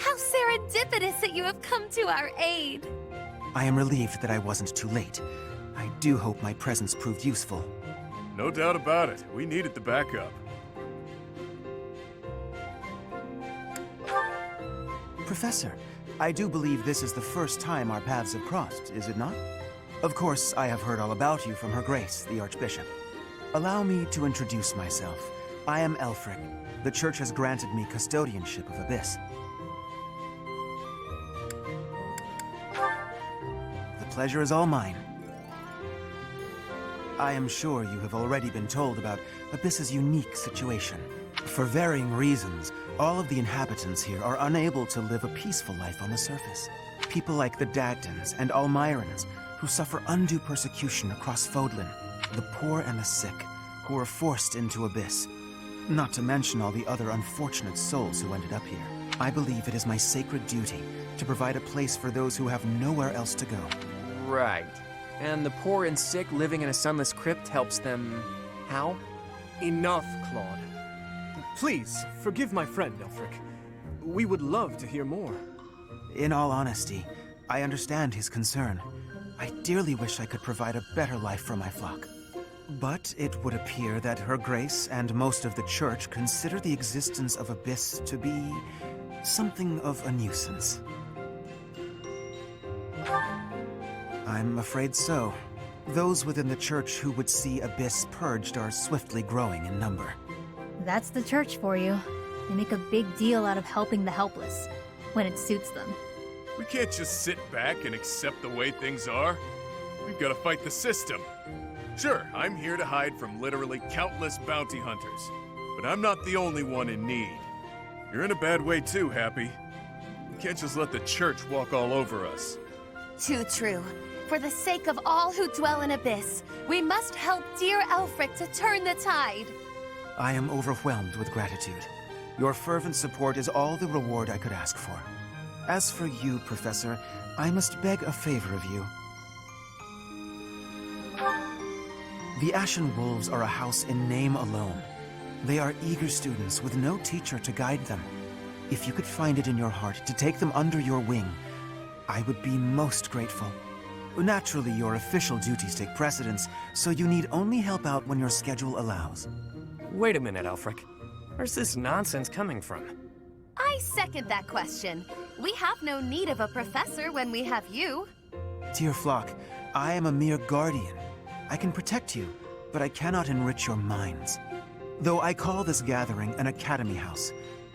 How serendipitous that you have come to our aid! I am relieved that I wasn't too late. I do hope my presence proved useful. No doubt about it. We needed the backup. Professor, I do believe this is the first time our paths have crossed, is it not? Of course, I have heard all about you from Her Grace, the Archbishop. Allow me to introduce myself. I am Elfric. The Church has granted me custodianship of Abyss. The pleasure is all mine. I am sure you have already been told about Abyss's unique situation. For varying reasons, all of the inhabitants here are unable to live a peaceful life on the surface. People like the Dagdans and Almirans, who suffer undue persecution across Fodlan, the poor and the sick, who are forced into Abyss. Not to mention all the other unfortunate souls who ended up here. I believe it is my sacred duty to provide a place for those who have nowhere else to go. Right. And the poor and sick living in a sunless crypt helps them... how? Enough, Claude. Please, forgive my friend, Elfric. We would love to hear more. In all honesty, I understand his concern. I dearly wish I could provide a better life for my flock. But it would appear that Her Grace and most of the Church consider the existence of Abyss to be something of a nuisance. I'm afraid so. Those within the Church who would see Abyss purged are swiftly growing in number. That's the Church for you. They make a big deal out of helping the helpless, when it suits them. We can't just sit back and accept the way things are. We've got to fight the system. Sure, I'm here to hide from literally countless bounty hunters, but I'm not the only one in need. You're in a bad way too, Happy. We can't just let the Church walk all over us. Too true. For the sake of all who dwell in Abyss, we must help dear Elfric to turn the tide. I am overwhelmed with gratitude. Your fervent support is all the reward I could ask for. As for you, Professor, I must beg a favor of you. The Ashen Wolves are a house in name alone. They are eager students with no teacher to guide them. If you could find it in your heart to take them under your wing, I would be most grateful. Naturally, your official duties take precedence, so you need only help out when your schedule allows. Wait a minute, Elfric. Where's this nonsense coming from? I second that question. We have no need of a professor when we have you. Dear flock, I am a mere guardian. I can protect you, but I cannot enrich your minds. Though I call this gathering an academy house,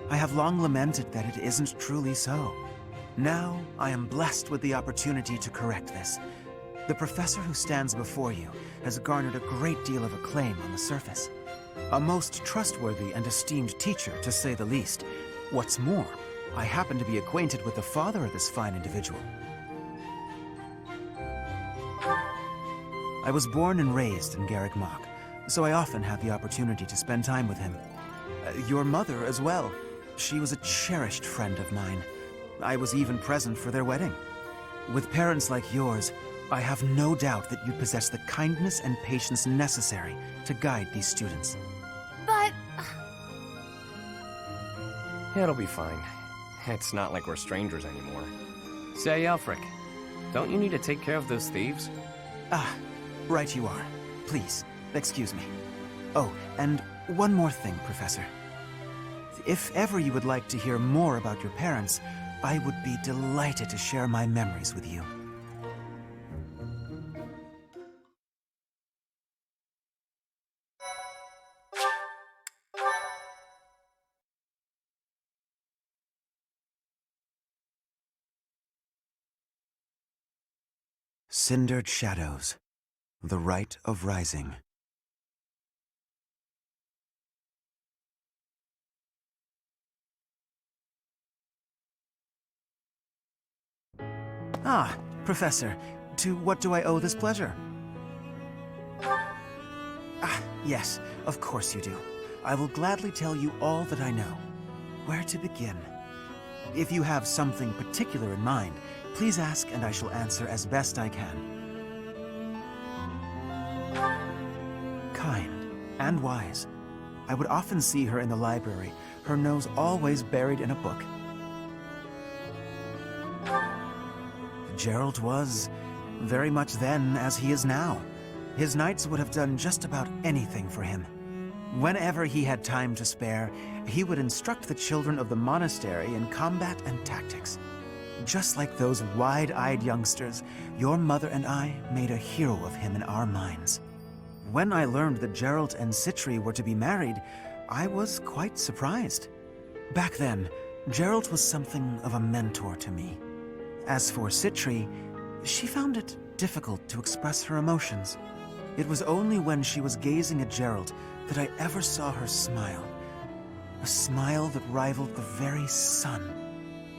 I have long lamented that it isn't truly so. Now, I am blessed with the opportunity to correct this. The professor who stands before you has garnered a great deal of acclaim on the surface. A most trustworthy and esteemed teacher, to say the least. What's more, I happen to be acquainted with the father of this fine individual. I was born and raised in Garreg Mach, so I often have the opportunity to spend time with him. Your mother as well. She was a cherished friend of mine. I was even present for their wedding. With parents like yours, I have no doubt that you possess the kindness and patience necessary to guide these students. But... It'll be fine. It's not like we're strangers anymore. Say, Elfric, don't you need to take care of those thieves? Ah, right you are. Please, excuse me. Oh, and one more thing, Professor. If ever you would like to hear more about your parents, I would be delighted to share my memories with you. Cindered Shadows, the Rite of Rising. Ah, Professor, to what do I owe this pleasure? Ah, yes, of course you do. I will gladly tell you all that I know. Where to begin? If you have something particular in mind, please ask and I shall answer as best I can. Kind and wise. I would often see her in the library, her nose always buried in a book. Gerald was very much then as he is now. His knights would have done just about anything for him. Whenever he had time to spare, he would instruct the children of the monastery in combat and tactics. Just like those wide-eyed youngsters, your mother and I made a hero of him in our minds. When I learned that Gerald and Citri were to be married, I was quite surprised. Back then, Gerald was something of a mentor to me. As for Citri, she found it difficult to express her emotions. It was only when she was gazing at Gerald that I ever saw her smile. A smile that rivaled the very sun.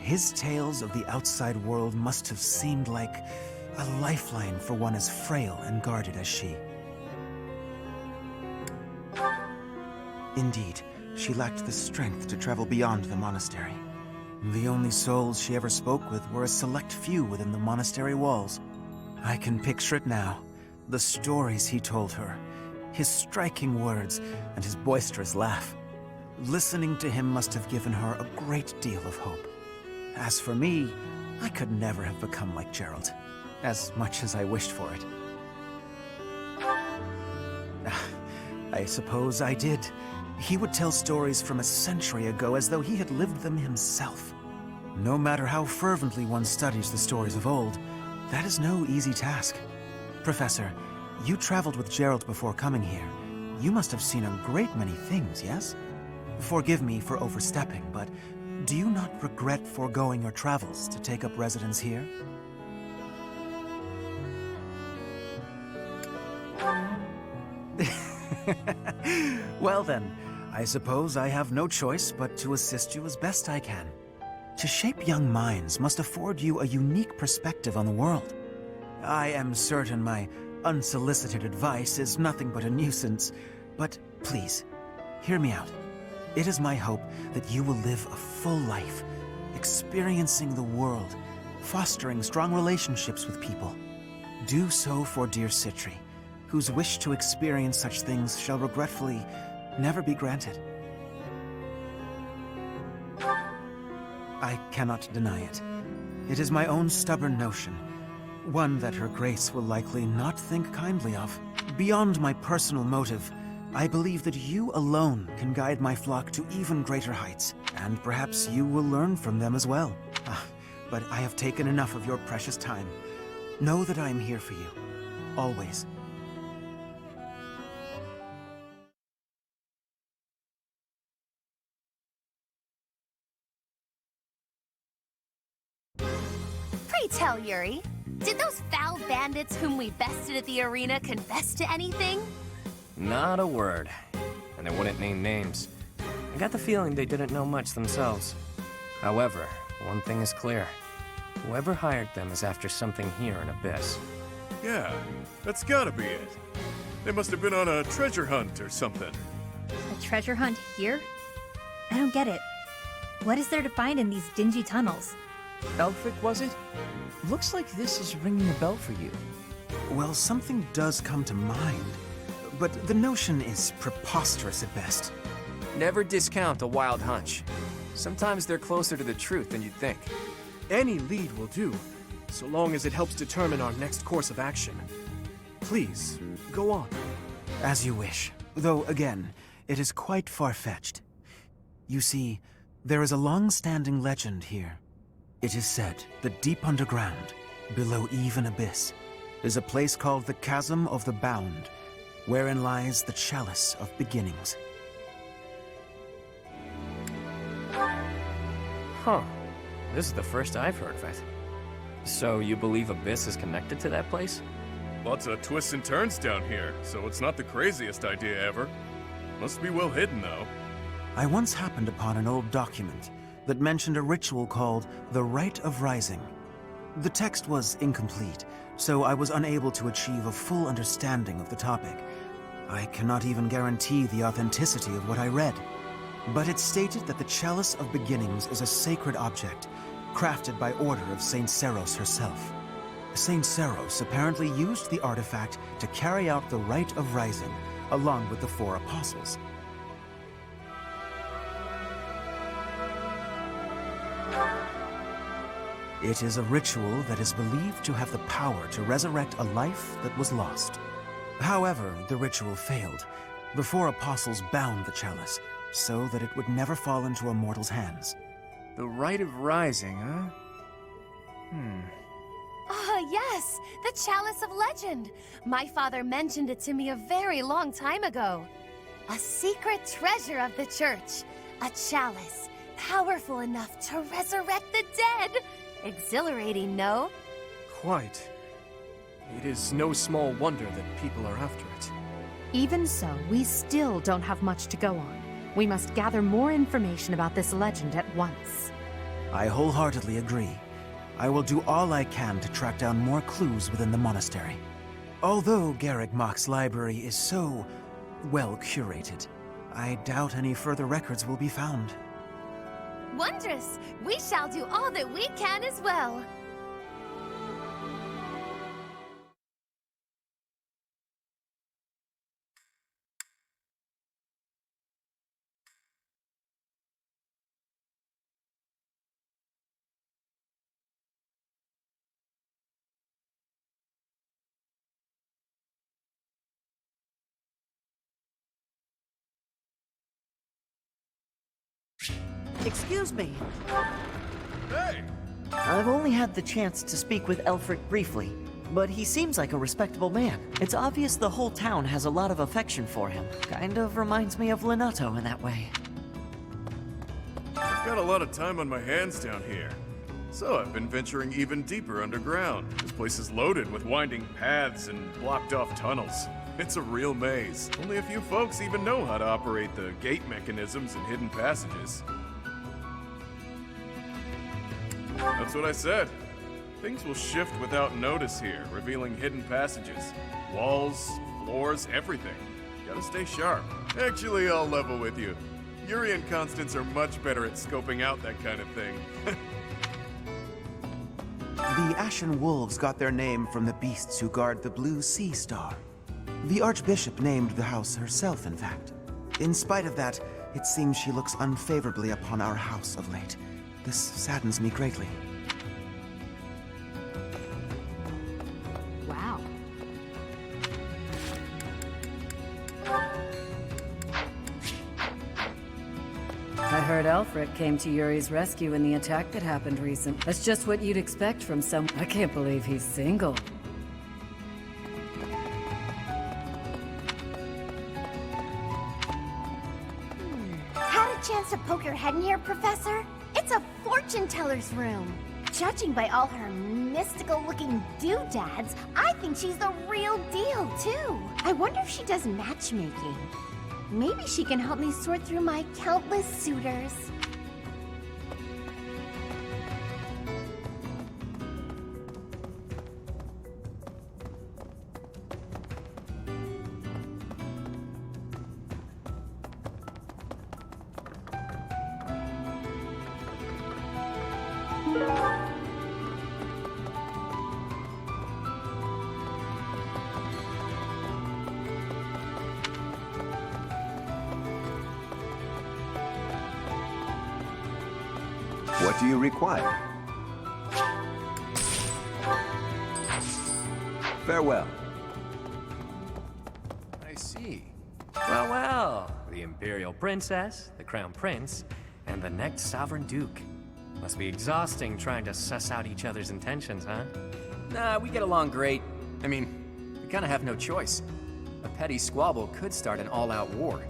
His tales of the outside world must have seemed like a lifeline for one as frail and guarded as she. Indeed, she lacked the strength to travel beyond the monastery. The only souls she ever spoke with were a select few within the monastery walls. I can picture it now. The stories he told her, his striking words, and his boisterous laugh. Listening to him must have given her a great deal of hope. As for me, I could never have become like Gerald, as much as I wished for it. I suppose I did. He would tell stories from a century ago as though he had lived them himself. No matter how fervently one studies the stories of old, that is no easy task. Professor, you traveled with Gerald before coming here. You must have seen a great many things, yes? Forgive me for overstepping, but do you not regret foregoing your travels to take up residence here? Well then, I suppose I have no choice but to assist you as best I can. To shape young minds must afford you a unique perspective on the world. I am certain my unsolicited advice is nothing but a nuisance, but please, hear me out. It is my hope that you will live a full life, experiencing the world, fostering strong relationships with people. Do so for dear Citri, whose wish to experience such things shall regretfully never be granted. I cannot deny it. It is my own stubborn notion, one that Her Grace will likely not think kindly of. Beyond my personal motive, I believe that you alone can guide my flock to even greater heights, and perhaps you will learn from them as well. But I have taken enough of your precious time. Know that I am here for you, always. Pray tell, Yuri, did those foul bandits whom we bested at the arena confess to anything? Not a word. And they wouldn't name names. I got the feeling they didn't know much themselves. However, one thing is clear. Whoever hired them is after something here in Abyss. Yeah, that's gotta be it. They must have been on a treasure hunt or something. A treasure hunt here? I don't get it. What is there to find in these dingy tunnels? Elfric, was it? Looks like this is ringing a bell for you. Well, something does come to mind, but the notion is preposterous at best. Never discount a wild hunch. Sometimes they're closer to the truth than you'd think. Any lead will do, so long as it helps determine our next course of action. Please, go on. As you wish, though again, it is quite far-fetched. You see, there is a long-standing legend here. It is said that deep underground, below even Abyss, is a place called the Chasm of the Bound, wherein lies the Chalice of Beginnings. Huh. This is the first I've heard of it. So you believe Abyss is connected to that place? Lots of twists and turns down here, so it's not the craziest idea ever. Must be well hidden, though. I once happened upon an old document that mentioned a ritual called the Rite of Rising. The text was incomplete, so I was unable to achieve a full understanding of the topic. I cannot even guarantee the authenticity of what I read. But it stated that the Chalice of Beginnings is a sacred object, crafted by order of Saint Seros herself. Saint Seros apparently used the artifact to carry out the Rite of Rising, along with the 4 apostles. It is a ritual that is believed to have the power to resurrect a life that was lost. However, the ritual failed before apostles bound the chalice so that it would never fall into a mortal's hands. The Rite of Rising, huh? Ah, yes, the Chalice of Legend. My father mentioned it to me a very long time ago. A secret treasure of the church. A chalice, powerful enough to resurrect the dead. Exhilarating, no? Quite. It is no small wonder that people are after it. Even so, we still don't have much to go on. We must gather more information about this legend at once. I wholeheartedly agree. I will do all I can to track down more clues within the monastery. Although Garreg Mach's library is so well curated, I doubt any further records will be found. Wondrous! We shall do all that we can as well. Excuse me. Hey! I've only had the chance to speak with Elfric briefly, but he seems like a respectable man. It's obvious the whole town has a lot of affection for him. Kind of reminds me of Lenato in that way. I've got a lot of time on my hands down here. So I've been venturing even deeper underground. This place is loaded with winding paths and blocked off tunnels. It's a real maze. Only a few folks even know how to operate the gate mechanisms and hidden passages. That's what I said. Things will shift without notice here, revealing hidden passages. Walls, floors, everything. Gotta stay sharp. Actually, I'll level with you. Yuri and Constance are much better at scoping out that kind of thing. The Ashen Wolves got their name from the beasts who guard the Blue Sea Star. The Archbishop named the house herself, in fact. In spite of that, it seems she looks unfavorably upon our house of late. This saddens me greatly. Wow. I heard Elfric came to Yuri's rescue in the attack that happened recent. That's just what you'd expect from some... I can't believe he's single. Had a chance to poke your head in here, Professor? It's a fortune teller's room. Judging by all her mystical-looking doodads, I think she's the real deal, too. I wonder if she does matchmaking. Maybe she can help me sort through my countless suitors. What do you require? Farewell. I see. Well, well. The Imperial Princess, the Crown Prince, and the next Sovereign Duke. Must be exhausting trying to suss out each other's intentions, huh? Nah, we get along great. I mean, we kinda have no choice. A petty squabble could start an all-out war.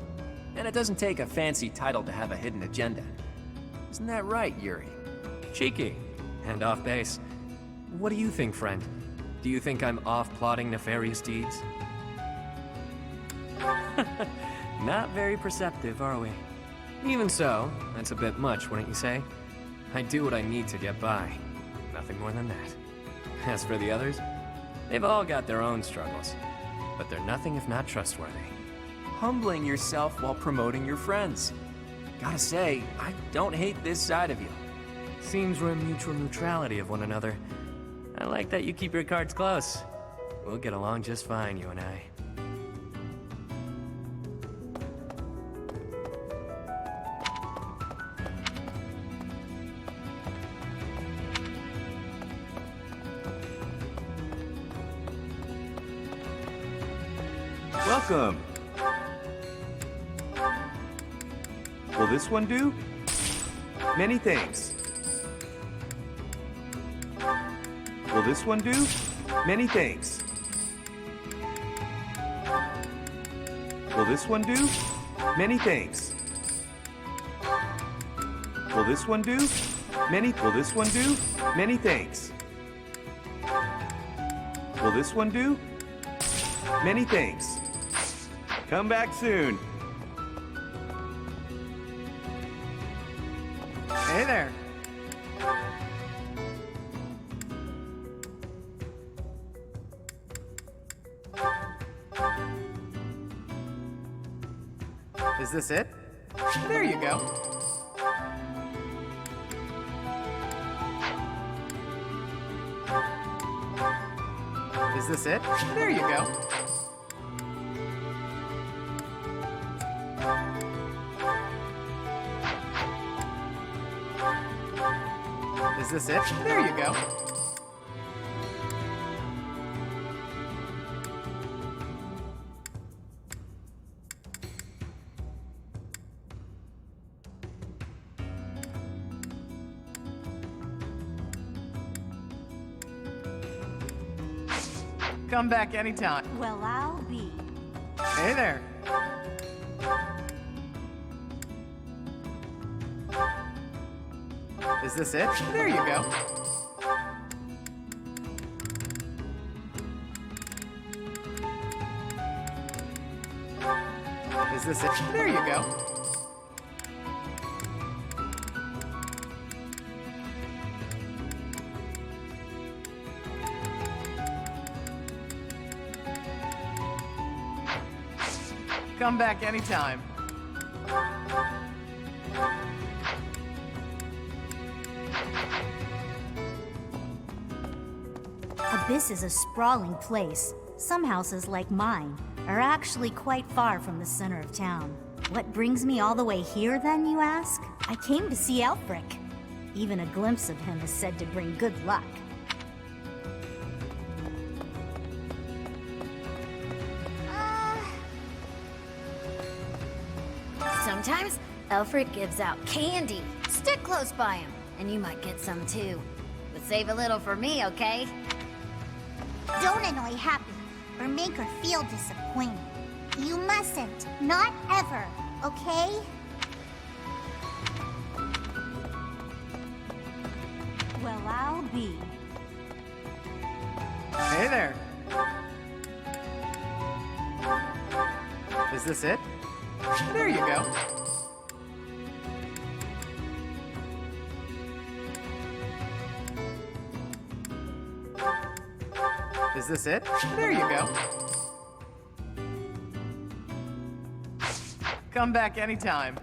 And it doesn't take a fancy title to have a hidden agenda. Isn't that right, Yuri? Cheeky. And off base. What do you think, friend? Do you think I'm off plotting nefarious deeds? Not very perceptive, are we? Even so, that's a bit much, wouldn't you say? I do what I need to get by. Nothing more than that. As for the others, they've all got their own struggles. But they're nothing if not trustworthy. Humbling yourself while promoting your friends. Gotta say, I don't hate this side of you. Seems we're in mutual neutrality of one another. I like that you keep your cards close. We'll get along just fine, you and I. welcome. Will this one do? Many thanks. Will this one do? Many thanks. Will this one do? Many thanks. Will this one do? Will this one do? Many thanks. Will this one do? Many thanks. Come back soon. Hey there. Is this it? There you go. Is this it? There you go. Is this it? There you go. Come back anytime. Well, I'll be. Hey there. Is this it? There you go. Is this it? There you go. Come back anytime. Abyss is a sprawling place. Some houses, like mine, are actually quite far from the center of town. What brings me all the way here, then, you ask? I came to see Elfric. Even a glimpse of him is said to bring good luck. Sometimes, Elfric gives out candy. Stick close by him, and you might get some too. But save a little for me, okay? Don't annoy Happy, or make her feel disappointed. You mustn't. Not ever, okay? Well, I'll be. Hey there. Is this it? There you go. Is this it? There you go. Come back anytime.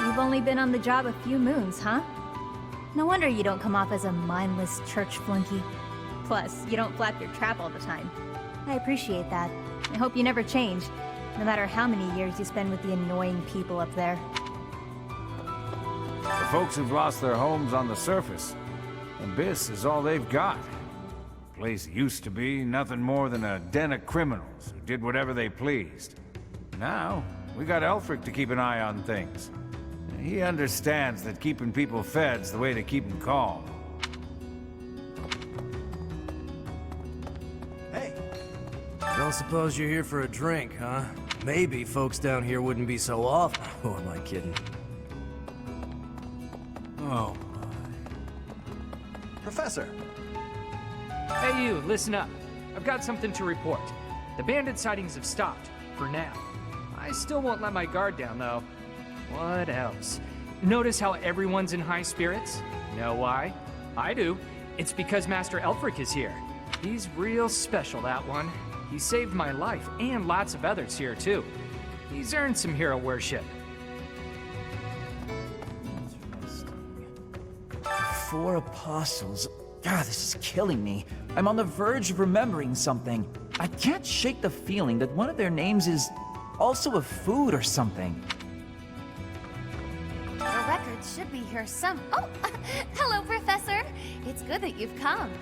You've only been on the job a few moons, huh? No wonder you don't come off as a mindless church flunky. Plus, you don't flap your trap all the time. I appreciate that. I hope you never change, no matter how many years you spend with the annoying people up there. The folks who've lost their homes on the surface, Abyss is all they've got. The place used to be nothing more than a den of criminals who did whatever they pleased. Now, we got Elfric to keep an eye on things. He understands that keeping people fed's the way to keep them calm. Hey. Don't suppose you're here for a drink, huh? Maybe folks down here wouldn't be so off. Who am I kidding? Oh, my. Professor! Hey you, listen up. I've got something to report. The bandit sightings have stopped, for now. I still won't let my guard down, though. What else? Notice how everyone's in high spirits? Know why? I do. It's because Master Elfric is here. He's real special, that one. He saved my life, and lots of others here, too. He's earned some hero worship. 4 apostles. God, this is killing me. I'm on the verge of remembering something. I can't shake the feeling that one of their names is also a food or something. The records should be here some. Oh, hello, Professor. It's good that you've come.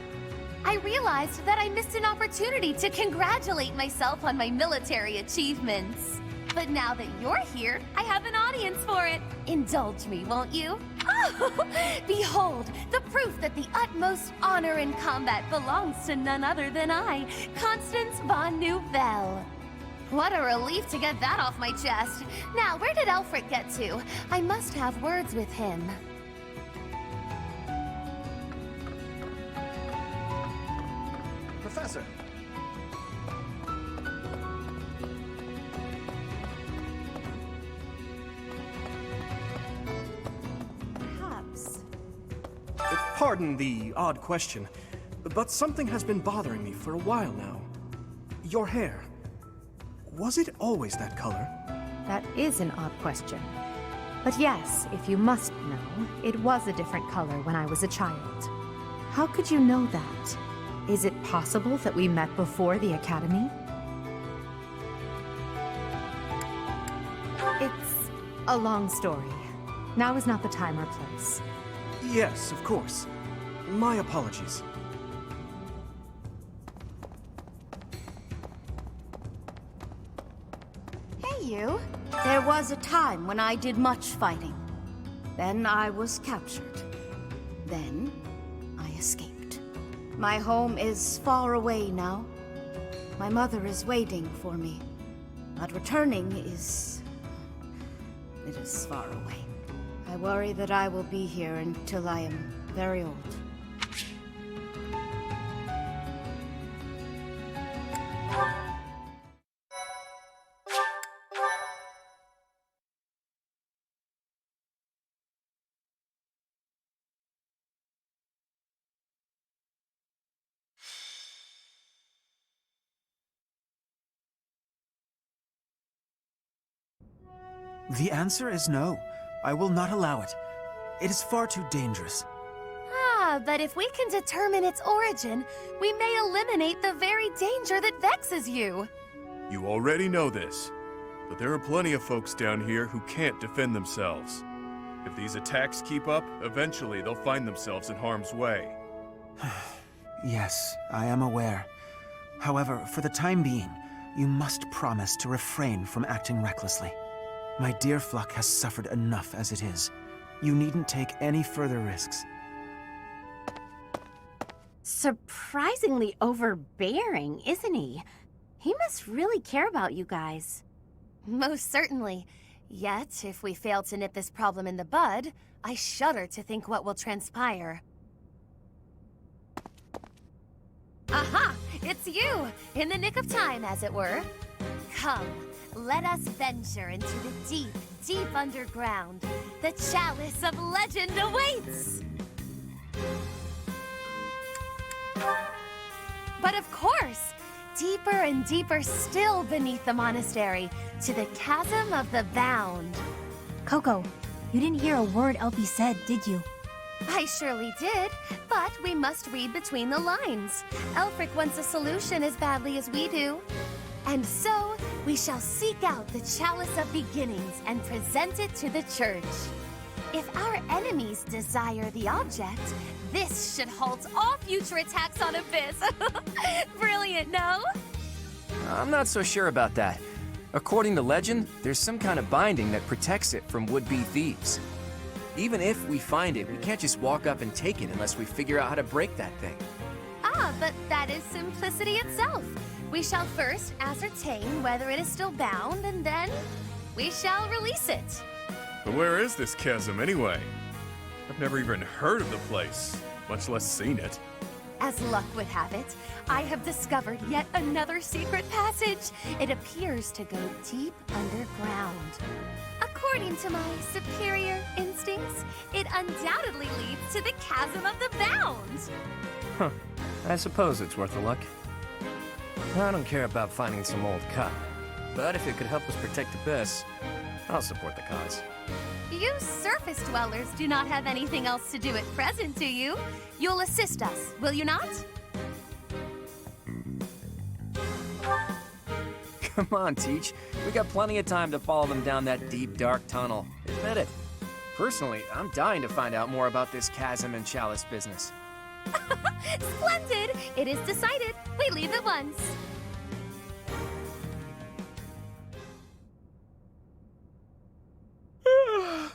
I realized that I missed an opportunity to congratulate myself on my military achievements. But now that you're here, I have an audience for it. Indulge me, won't you? Oh, behold, the proof that the utmost honor in combat belongs to none other than I, Constance von Nouvelle. What a relief to get that off my chest. Now, where did Alfred get to? I must have words with him. Professor! Perhaps. Pardon the odd question, but something has been bothering me for a while now. Your hair. Was it always that color? That is an odd question. But yes, if you must know, it was a different color when I was a child. How could you know that? Is it possible that we met before the academy? It's a long story. Now is not the time or place. Yes, of course. My apologies. Hey, you. There was a time when I did much fighting. Then I was captured. Then I escaped. My home is far away now. My mother is waiting for me. But returning is... it is far away. I worry that I will be here until I am very old. The answer is no. I will not allow it. It is far too dangerous. Ah, but if we can determine its origin, we may eliminate the very danger that vexes you. You already know this, but there are plenty of folks down here who can't defend themselves. If these attacks keep up, eventually they'll find themselves in harm's way. Yes, I am aware. However, for the time being, you must promise to refrain from acting recklessly. My dear Fluck has suffered enough as it is. You needn't take any further risks. Surprisingly overbearing, isn't he? He must really care about you guys. Most certainly. Yet, if we fail to nip this problem in the bud, I shudder to think what will transpire. Aha! It's you! In the nick of time, as it were. Come, let us venture into the deep, deep underground. The chalice of legend awaits! But of course, deeper and deeper still beneath the monastery, to the chasm of the bound. Coco, you didn't hear a word Elfie said, did you? I surely did, but we must read between the lines. Elfric wants a solution as badly as we do. And so, we shall seek out the Chalice of Beginnings and present it to the church. If our enemies desire the object, this should halt all future attacks on Abyss. Brilliant, no? I'm not so sure about that. According to legend, there's some kind of binding that protects it from would-be thieves. Even if we find it, we can't just walk up and take it unless we figure out how to break that thing. Ah, but that is simplicity itself. We shall first ascertain whether it is still bound, and then we shall release it. But where is this chasm anyway? I've never even heard of the place, much less seen it. As luck would have it, I have discovered yet another secret passage. It appears to go deep underground. According to my superior instincts, it undoubtedly leads to the chasm of the bound. Huh. I suppose it's worth a look. I don't care about finding some old cut, but if it could help us protect Abyss, I'll support the cause. You surface dwellers do not have anything else to do at present, do you? You'll assist us, will you not? Come on, Teach. We got plenty of time to follow them down that deep, dark tunnel. Admit it. Personally, I'm dying to find out more about this chasm and chalice business. Splendid! It is decided. We leave at once.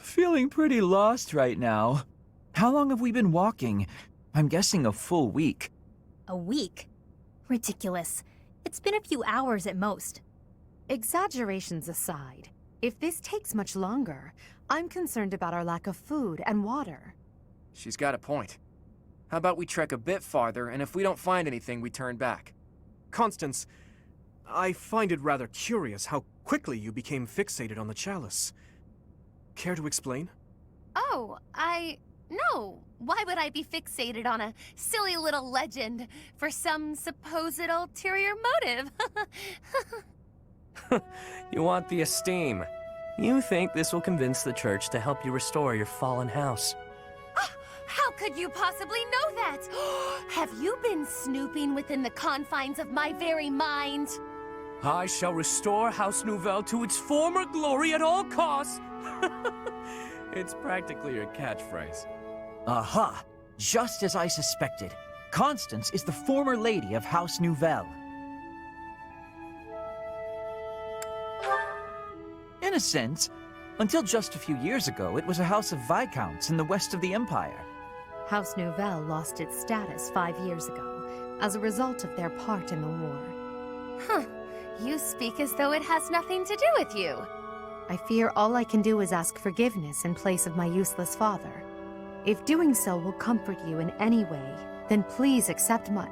Feeling pretty lost right now. How long have we been walking? I'm guessing a full week. A week? Ridiculous. It's been a few hours at most. Exaggerations aside, if this takes much longer, I'm concerned about our lack of food and water. She's got a point. How about we trek a bit farther, and if we don't find anything, we turn back? Constance, I find it rather curious how quickly you became fixated on the chalice. Care to explain? Oh, No. Why would I be fixated on a silly little legend for some supposed ulterior motive? You want the esteem. You think this will convince the church to help you restore your fallen house. How could you possibly know that? Have you been snooping within the confines of my very mind? I shall restore House Nouvelle to its former glory at all costs. It's practically your catchphrase. Aha! Just as I suspected. Constance is the former lady of House Nouvelle. In a sense, until just a few years ago, it was a house of viscounts in the west of the Empire. House Nouvelle lost its status 5 years ago, as a result of their part in the war. Huh. You speak as though it has nothing to do with you. I fear all I can do is ask forgiveness in place of my useless father. If doing so will comfort you in any way, then please accept my...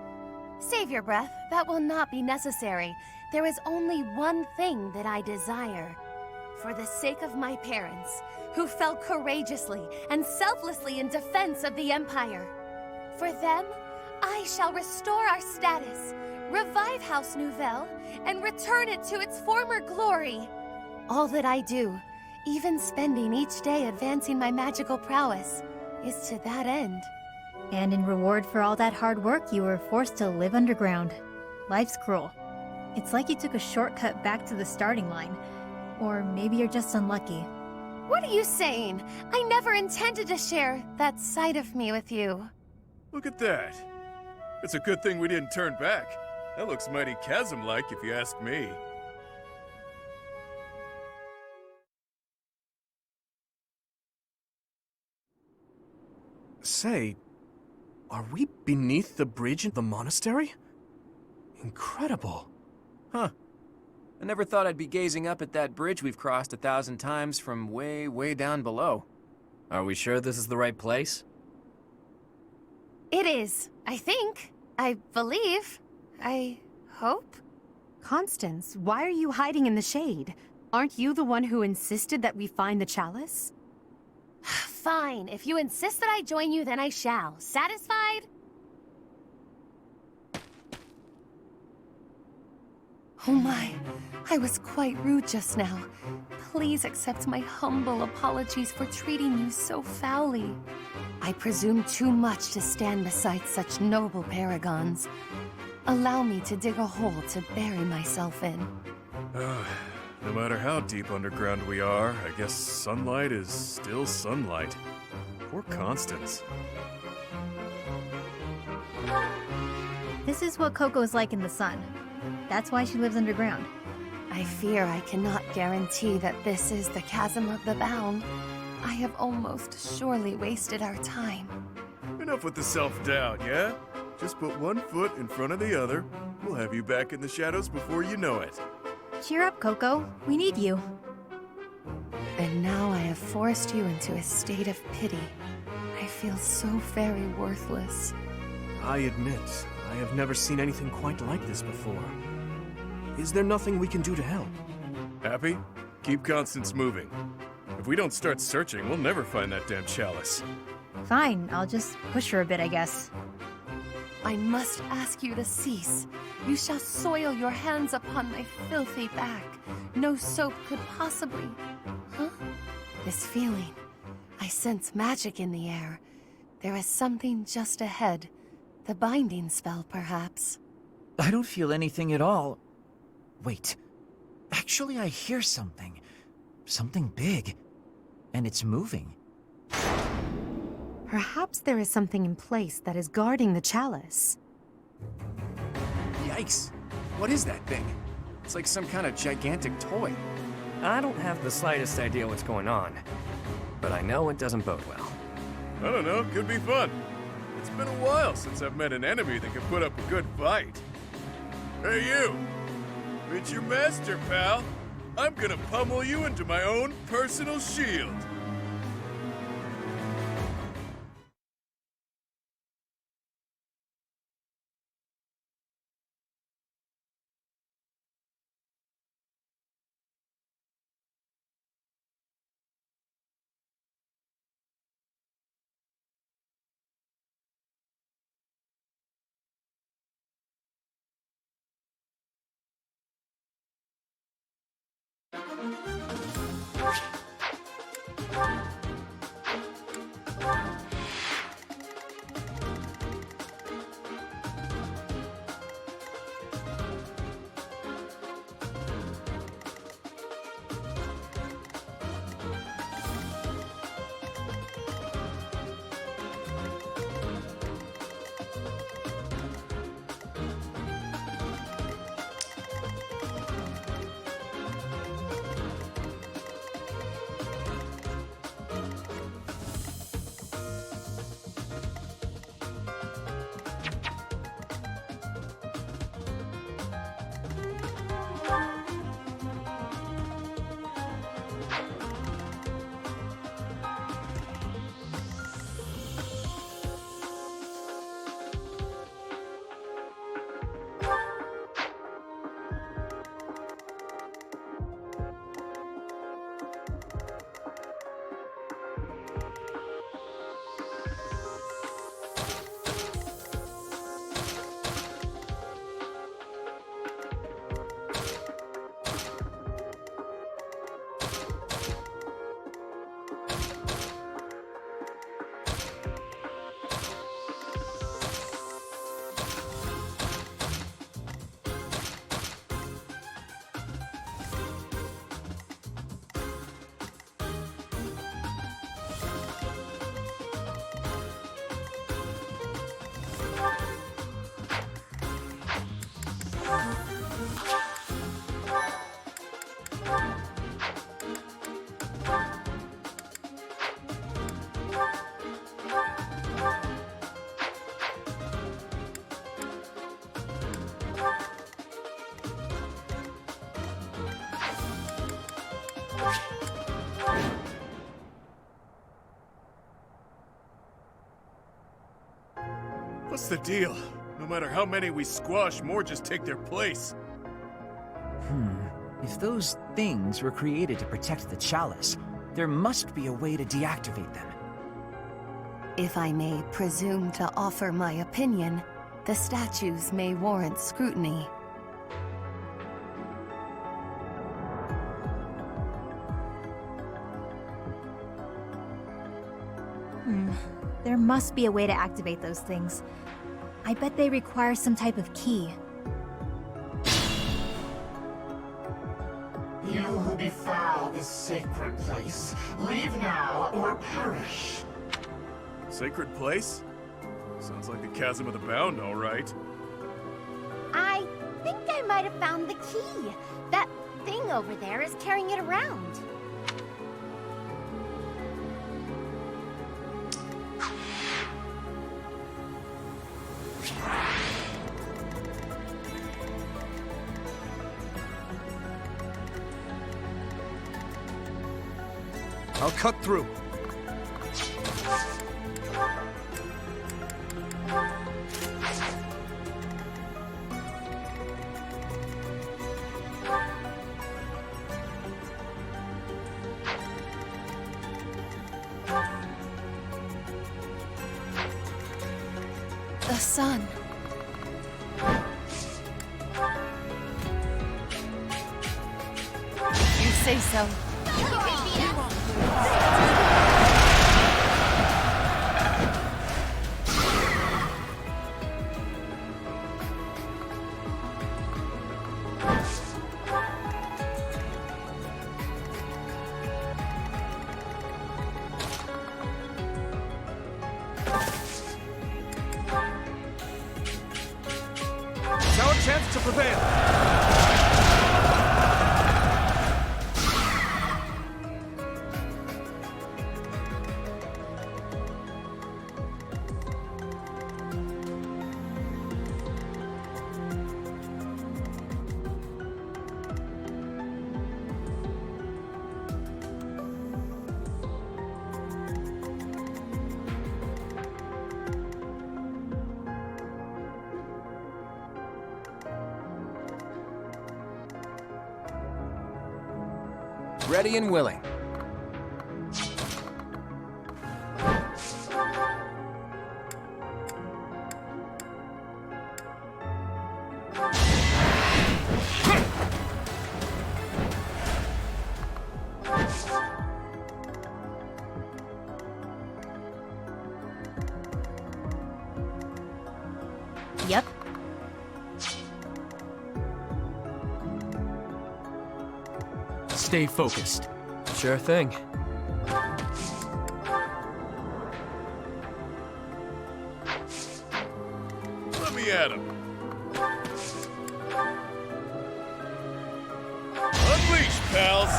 Save your breath. That will not be necessary. There is only one thing that I desire. For the sake of my parents, who fell courageously and selflessly in defense of the Empire. For them, I shall restore our status, revive House Nouvelle, and return it to its former glory. All that I do, even spending each day advancing my magical prowess, is to that end. And in reward for all that hard work, you were forced to live underground. Life's cruel. It's like you took a shortcut back to the starting line. Or maybe you're just unlucky. What are you saying? I never intended to share that side of me with you. Look at that. It's a good thing we didn't turn back. That looks mighty chasm-like if you ask me. Say, are we beneath the bridge in the monastery? Incredible. Huh. I never thought I'd be gazing up at that bridge we've crossed 1,000 times from way, way down below. Are we sure this is the right place? It is, I think. I believe. I hope. Constance, why are you hiding in the shade? Aren't you the one who insisted that we find the chalice? Fine. If you insist that I join you, then I shall. Satisfied? Oh my, I was quite rude just now. Please accept my humble apologies for treating you so foully. I presume too much to stand beside such noble paragons. Allow me to dig a hole to bury myself in. No matter how deep underground we are, I guess sunlight is still sunlight. Poor Constance. This is what Coco's like in the sun. That's why she lives underground. I fear I cannot guarantee that this is the chasm of the bound. I have almost surely wasted our time. Enough with the self-doubt, yeah? Just put one foot in front of the other. We'll have you back in the shadows before you know it. Cheer up, Coco. We need you. And now I have forced you into a state of pity. I feel so very worthless. I admit, I have never seen anything quite like this before. Is there nothing we can do to help? Happy? Keep Constance moving. If we don't start searching, we'll never find that damn chalice. Fine, I'll just push her a bit, I guess. I must ask you to cease. You shall soil your hands upon my filthy back. No soap could possibly... Huh? This feeling. I sense magic in the air. There is something just ahead. The binding spell, perhaps. I don't feel anything at all. Wait. Actually, I hear something. Something big. And it's moving. Perhaps there is something in place that is guarding the chalice. Yikes. What is that thing? It's like some kind of gigantic toy. I don't have the slightest idea what's going on, but I know it doesn't bode well. I don't know, could be fun. It's been a while since I've met an enemy that can put up a good fight. Hey you! Meet your master, pal. I'm gonna pummel you into my own personal shield. What's the deal? No matter how many we squash, more just take their place. If those things were created to protect the chalice, there must be a way to deactivate them. If I may presume to offer my opinion, the statues may warrant scrutiny. There must be a way to activate those things. I bet they require some type of key. You who defile this sacred place, leave now or perish. Sacred place? Sounds like the Chasm of the Bound, all right. I think I might have found the key. That thing over there is carrying it around. I'll cut through. The sun. You say so. Ready and willing. Yep. Stay focused. Sure thing. Let me at him. Unleash, pals!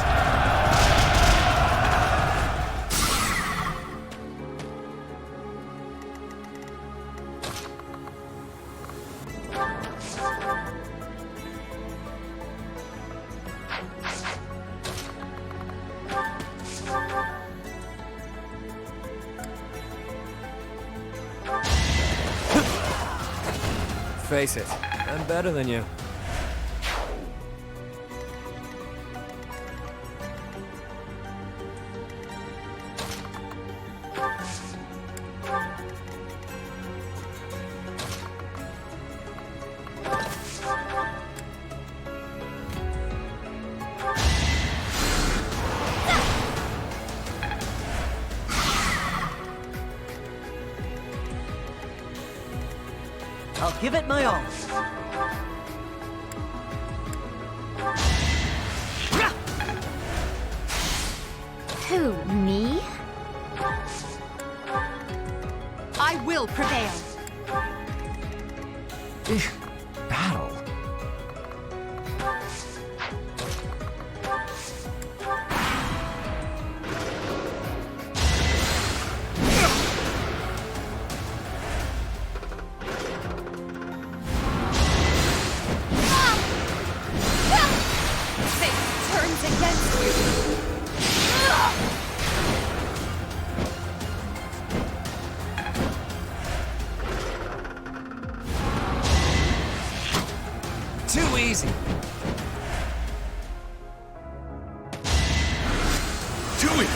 Face it, I'm better than you. I'll give it my all. Who, me? I will prevail. Battle. Fate turns against you. Too easy. Too weak!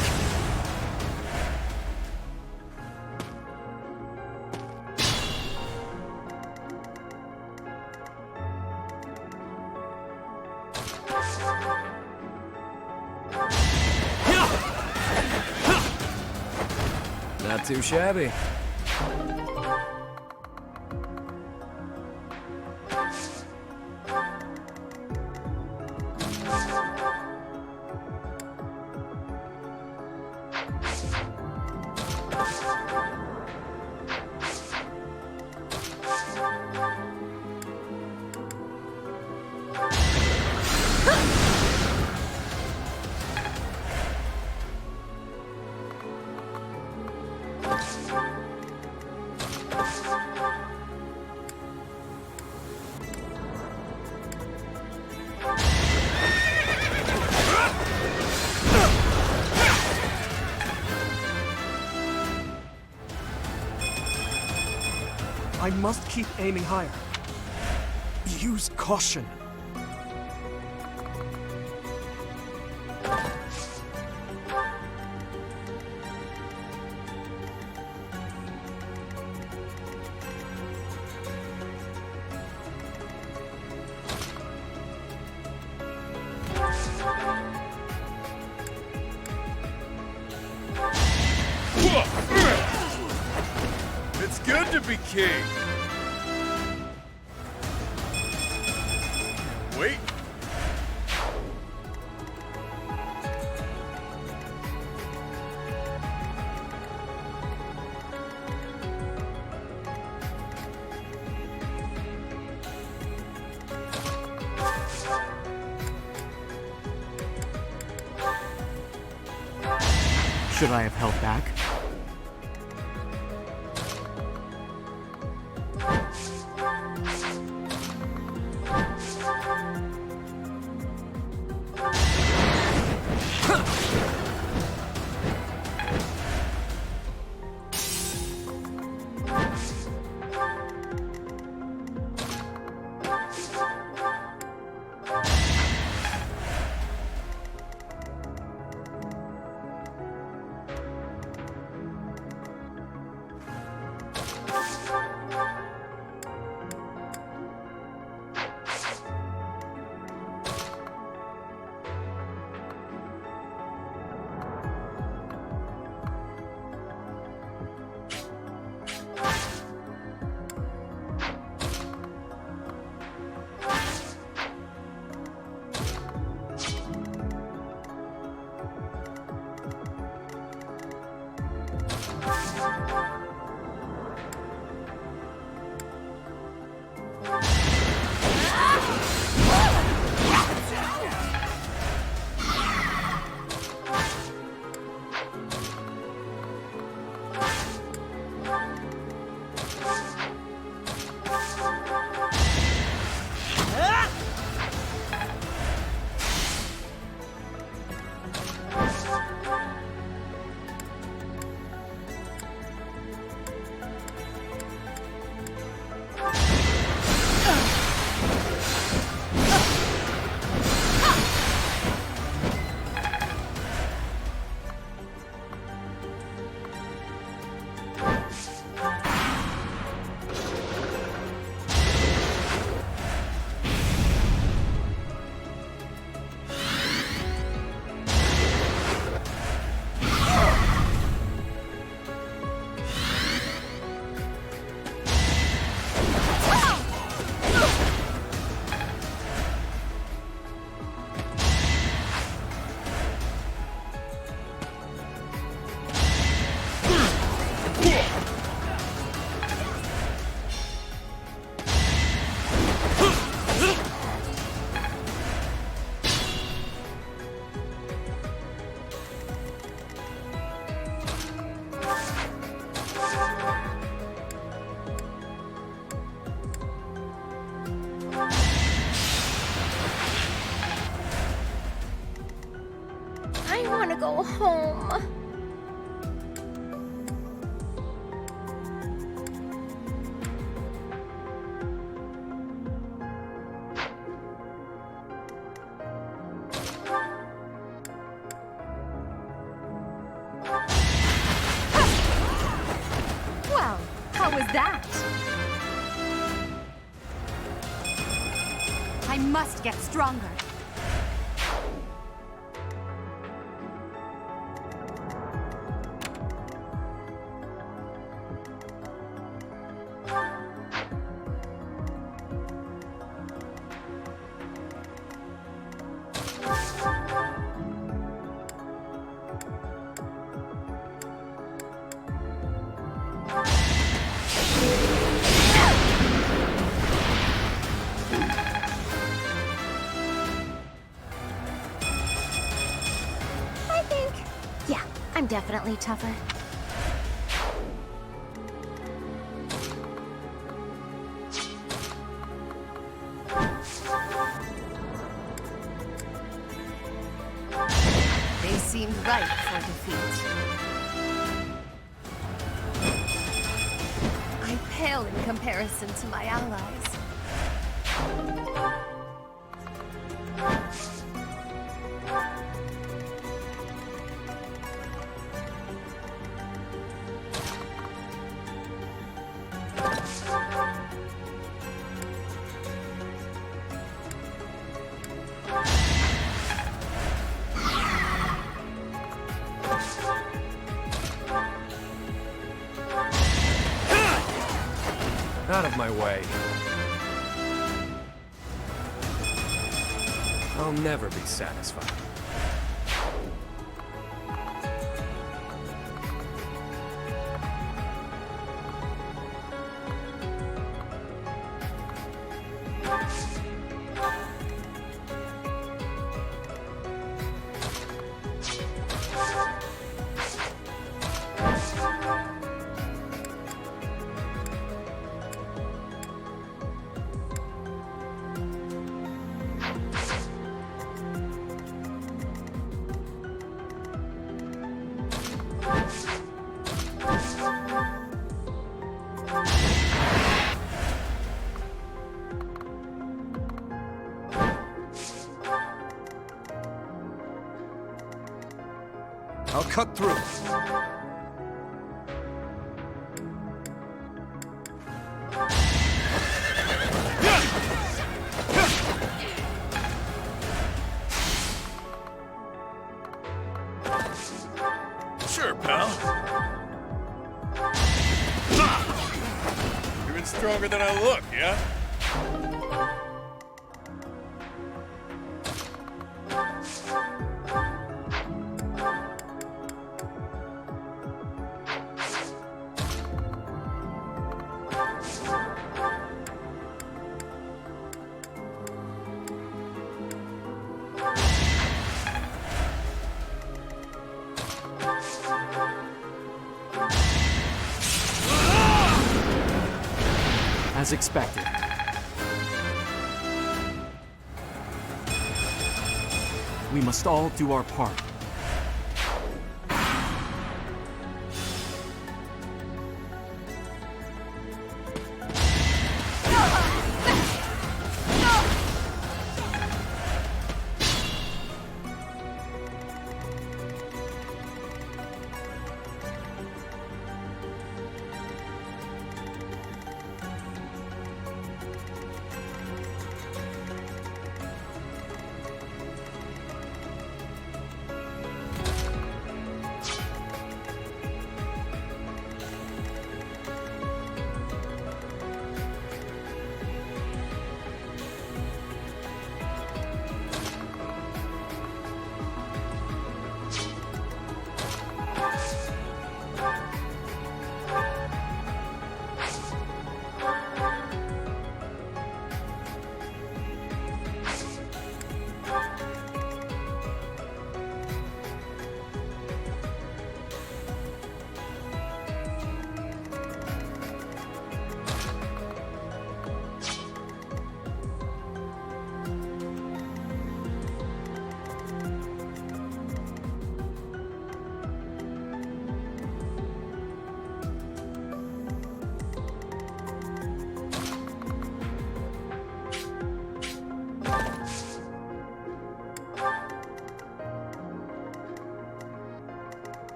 Not too shabby. I must keep aiming higher. Use caution. It's good to be king. Wait. Should I have held back? I want to go home. Well, how was that? I must get stronger. I'm definitely tougher. They seemed ripe for defeat. I pale in comparison to my allies. Out of my way. I'll never be satisfied. I'll cut through. Sure, pal. You're even stronger than I look, yeah? As expected. We must all do our part.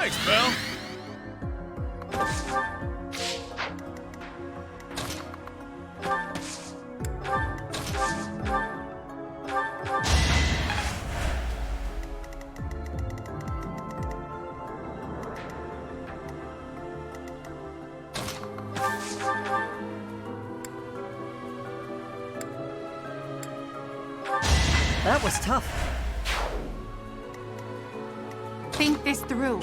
Thanks, pal. That was tough. Think this through.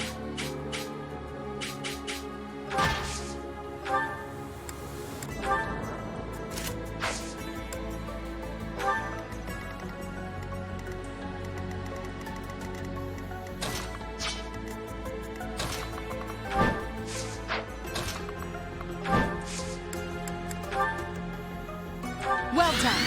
Well done.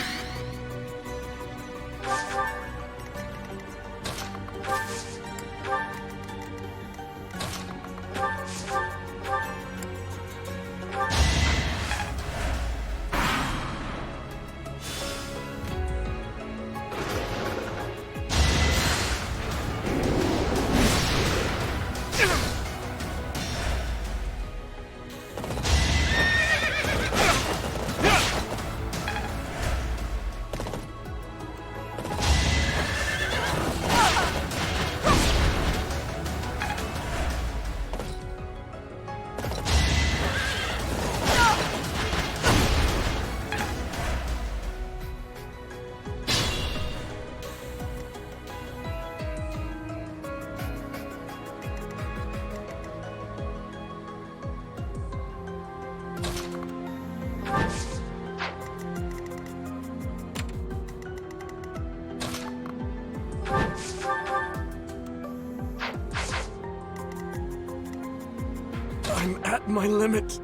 I'm at my limit.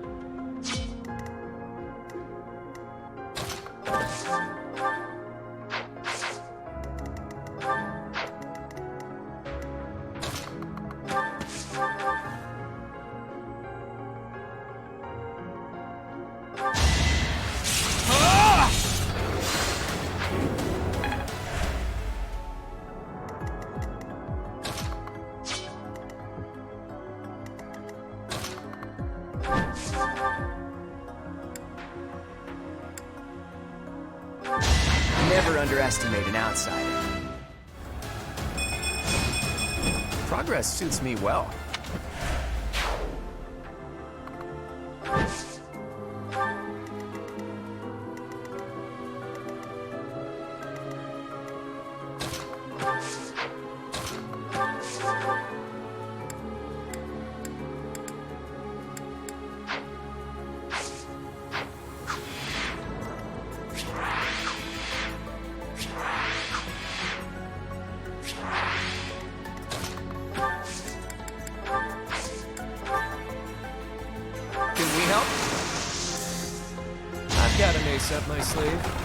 Never underestimate an outsider. Progress suits me well. Can we help? I've got an ace up my sleeve.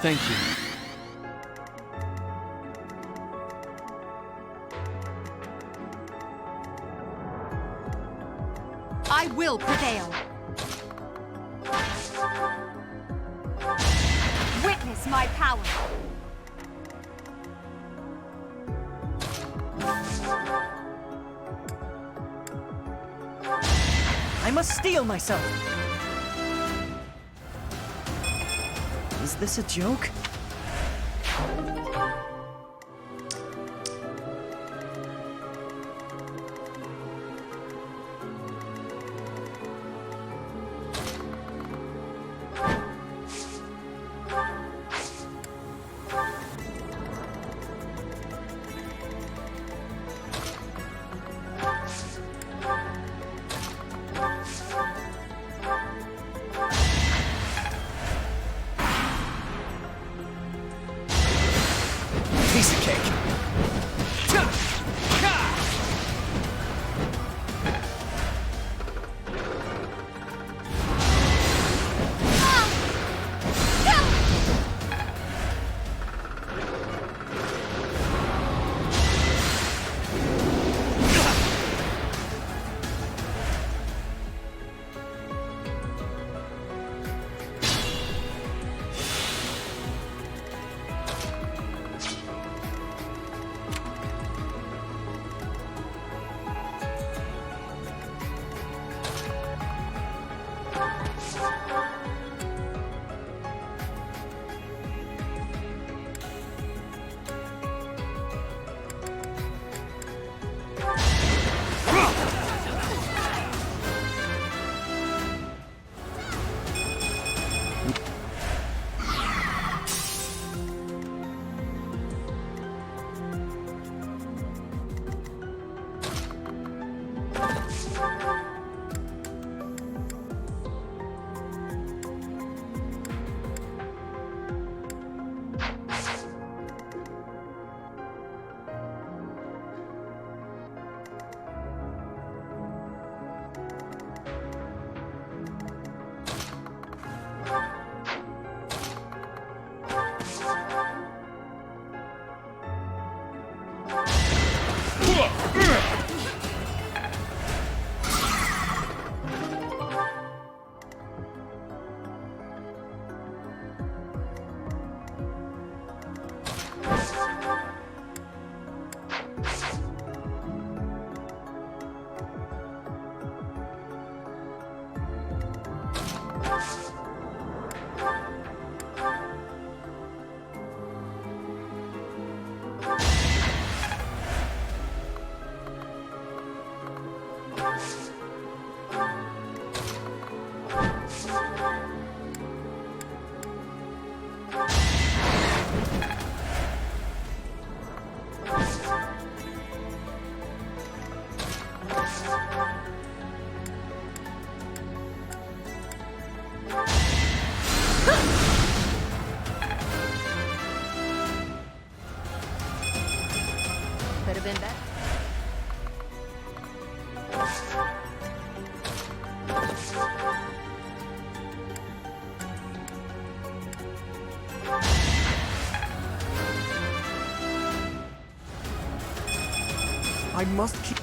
Thank you. I will prevail. Witness my power! I must steel myself. Is this a joke? Piece of cake. Could have been better. I must keep...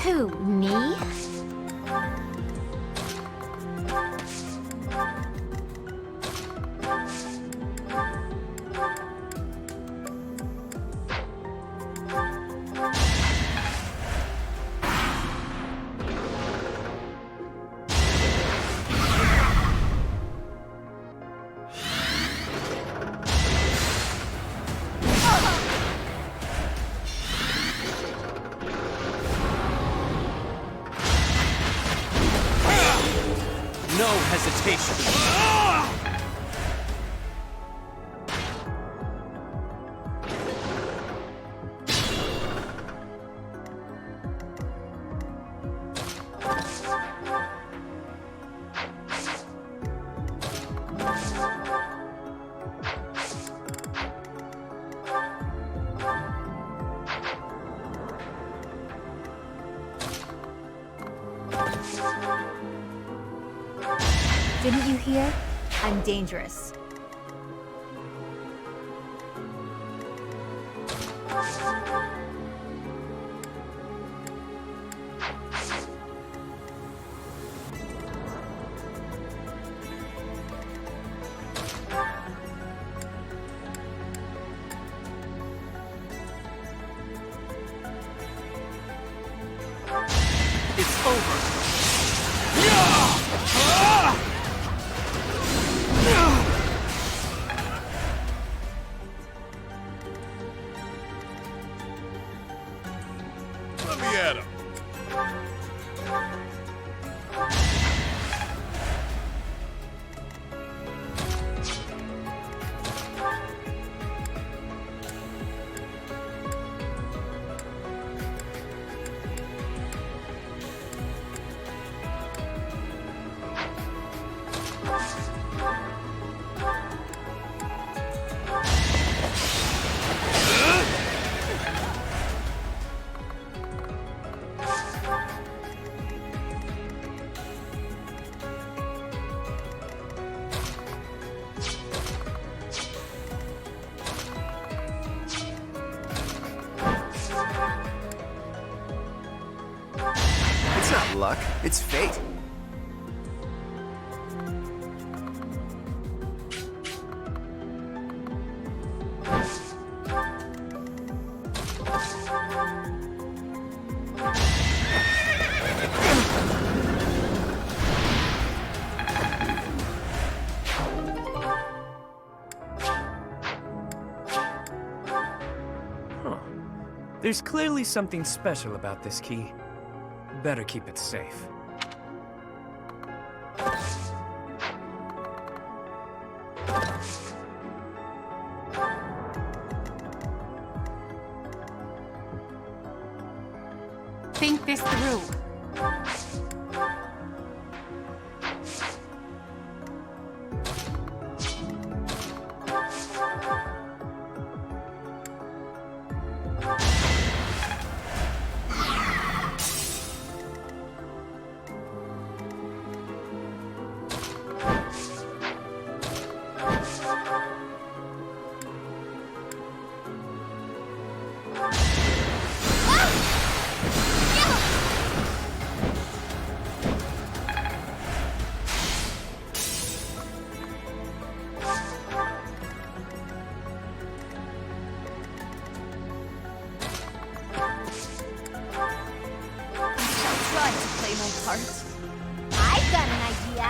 Who, me? No hesitation. Didn't you hear? I'm dangerous. It's over. Let me at him. It's not luck, it's fate. There's clearly something special about this key. Better keep it safe. Think this through. Try to play my part. I've got an idea.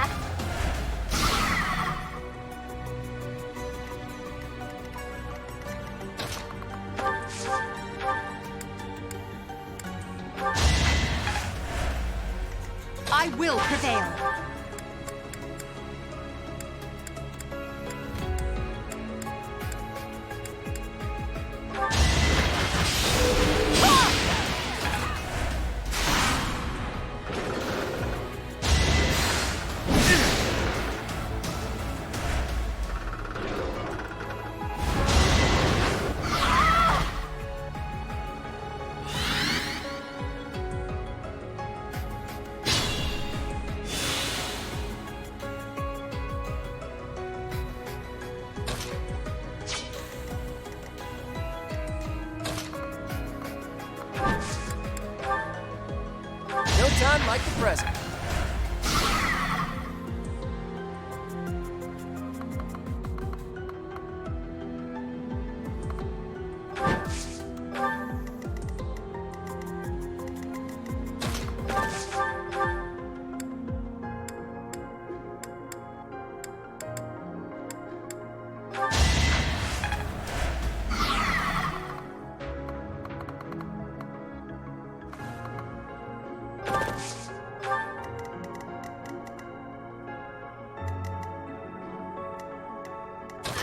I will prevail. No time like the present.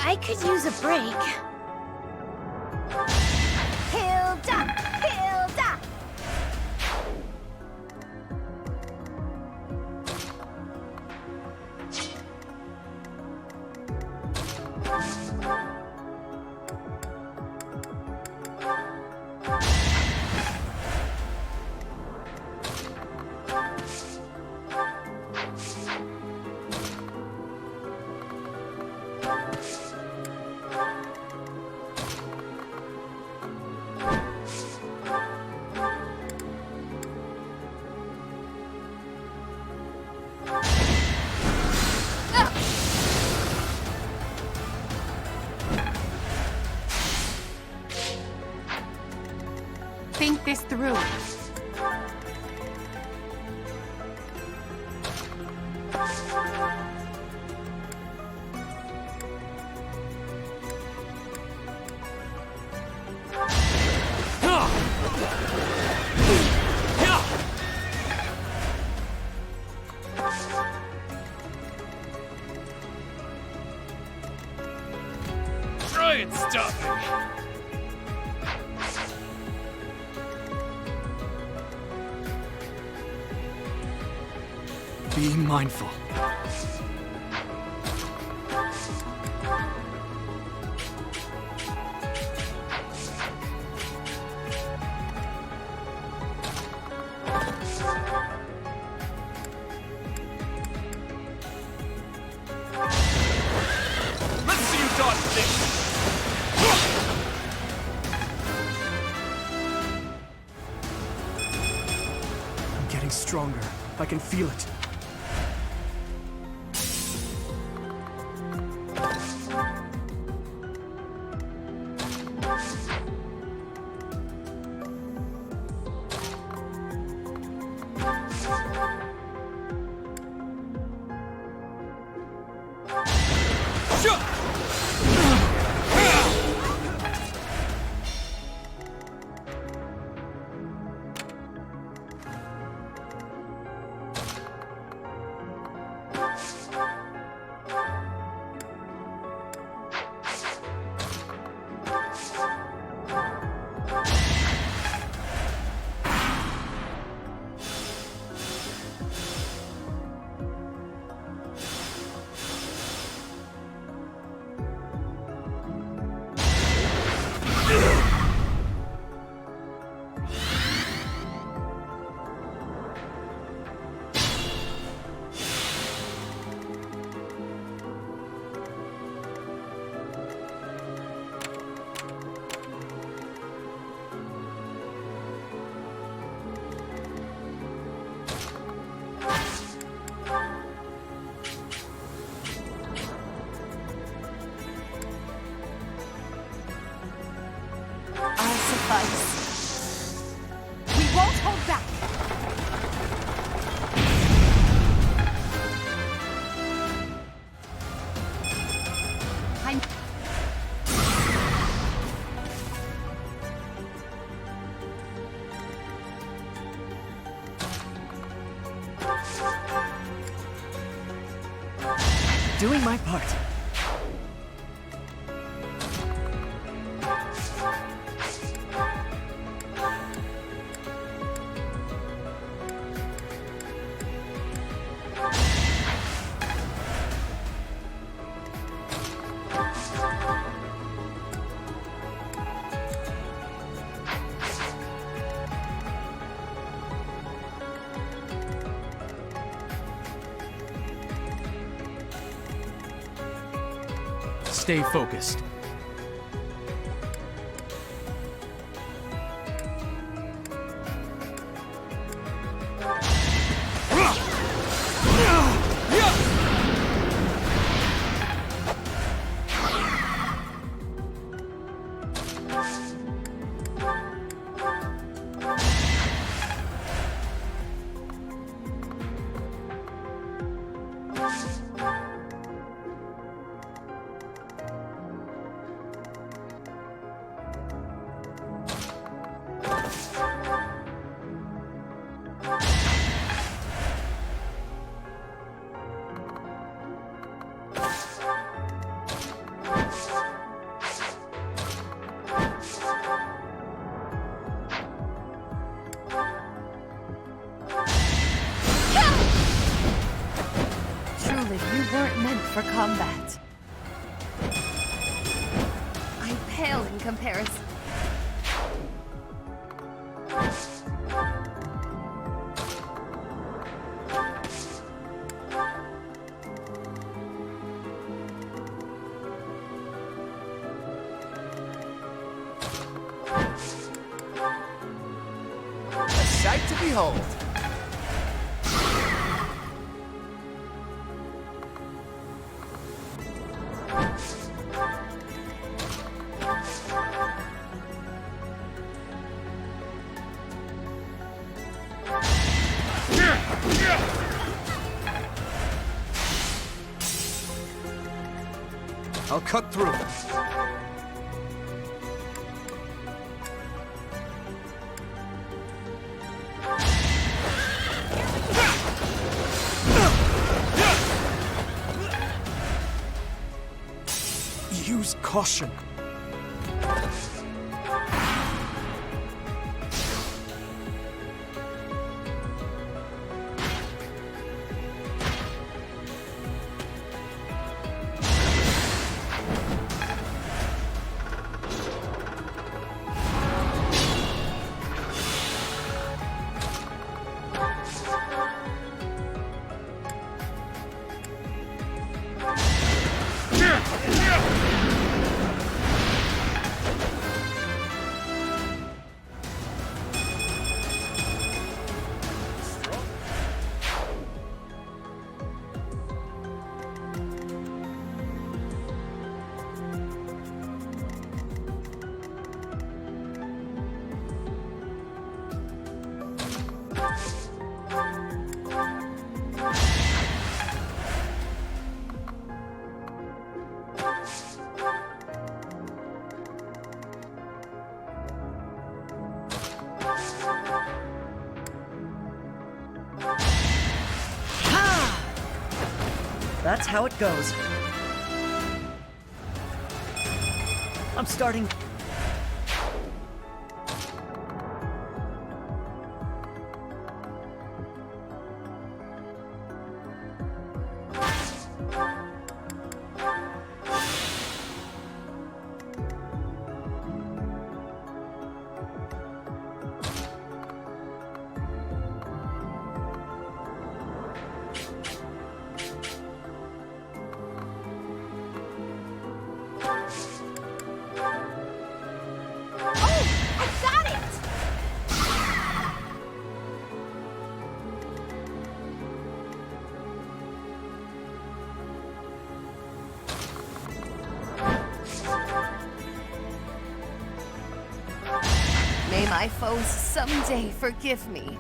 I could use a break. Hilda! Hilda! Try and stop me! Be mindful. Let's see you dodge this! I'm getting stronger. I can feel it. I'll suffice. We won't hold back. I'm... Doing my part. Stay focused. Truly, you weren't meant for combat. I pale in comparison. A sight to behold. I'll cut through. Use caution. That's how it goes. I'm starting... May my foes someday forgive me.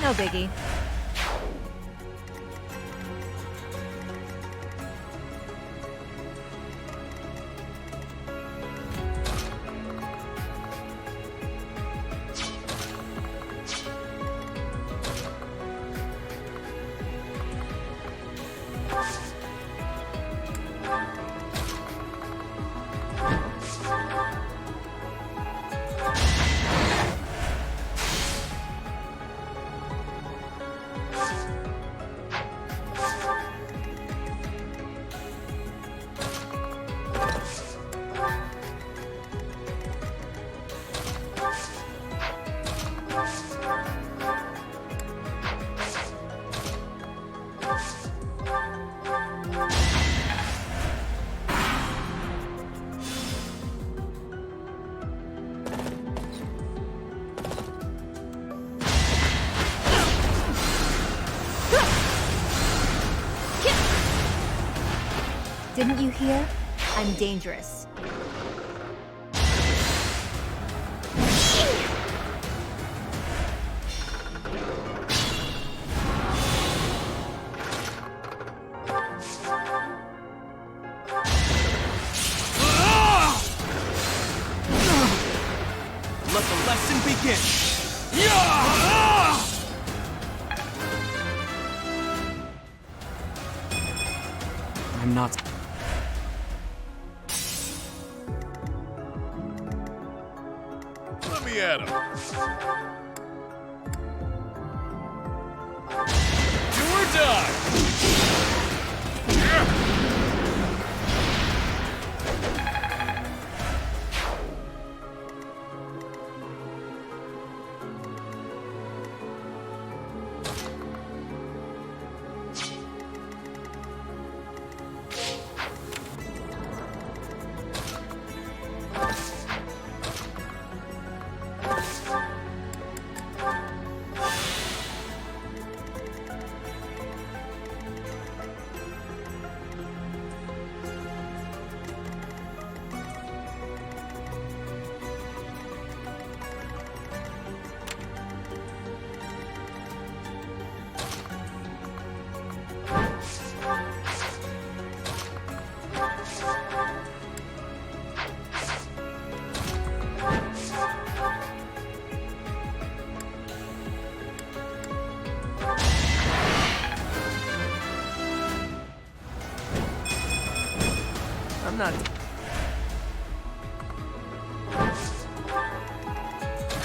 No biggie. Didn't you hear? I'm dangerous. Let the lesson begin! I'm not... Let me at him. Do or die! I'm not...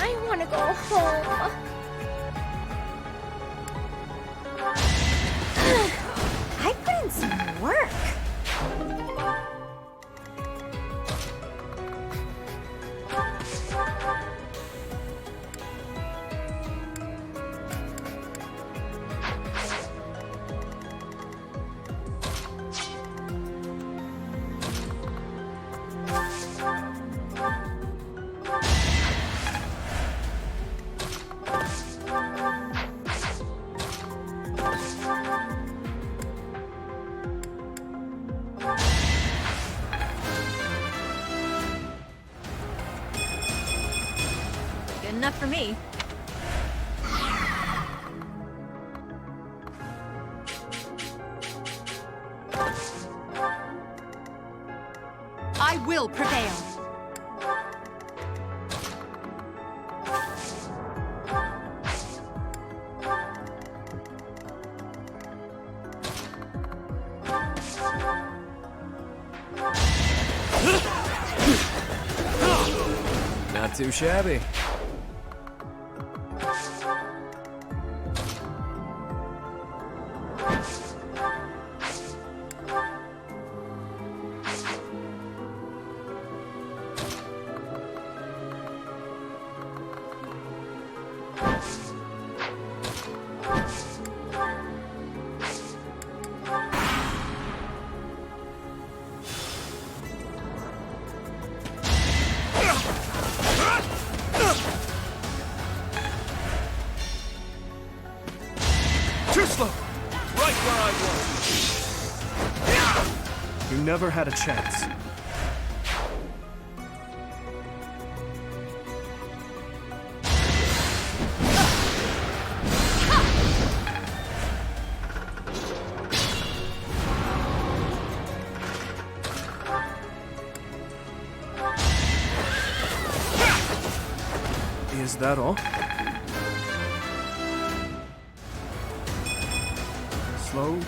I want to go home. I put in some work. Good enough for me. I will prevail. Not too shabby. Too slow! Right where I was! You never had a chance. Is that all? Slow.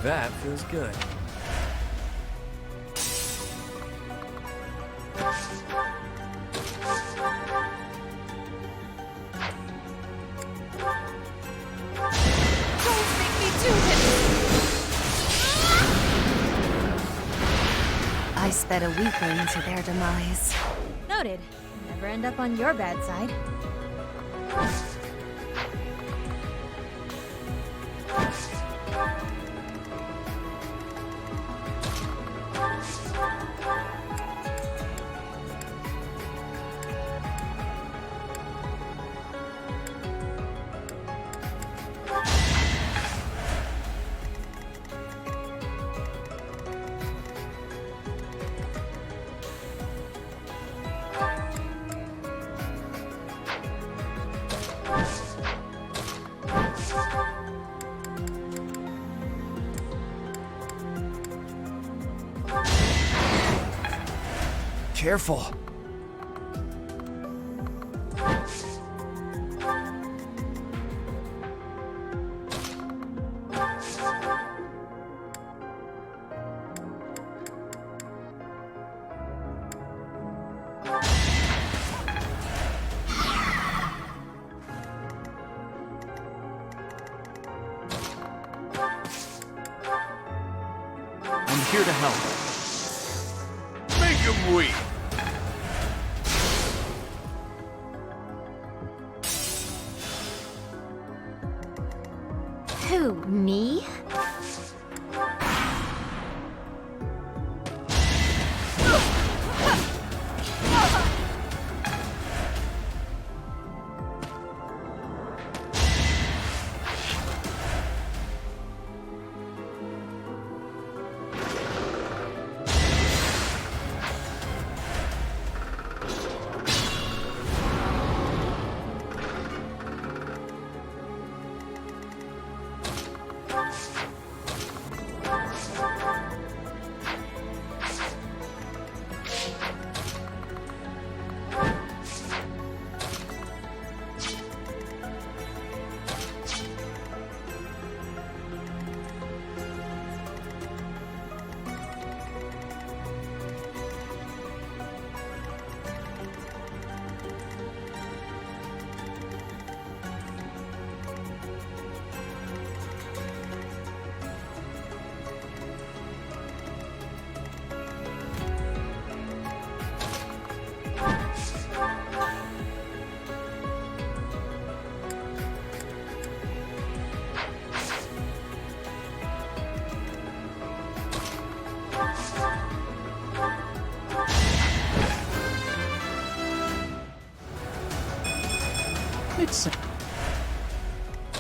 That feels good. Don't make me do this! I sped a weakling to their demise. Noted. Never end up on your bad side. Careful. I'm here to help. Make him weep. Who, me?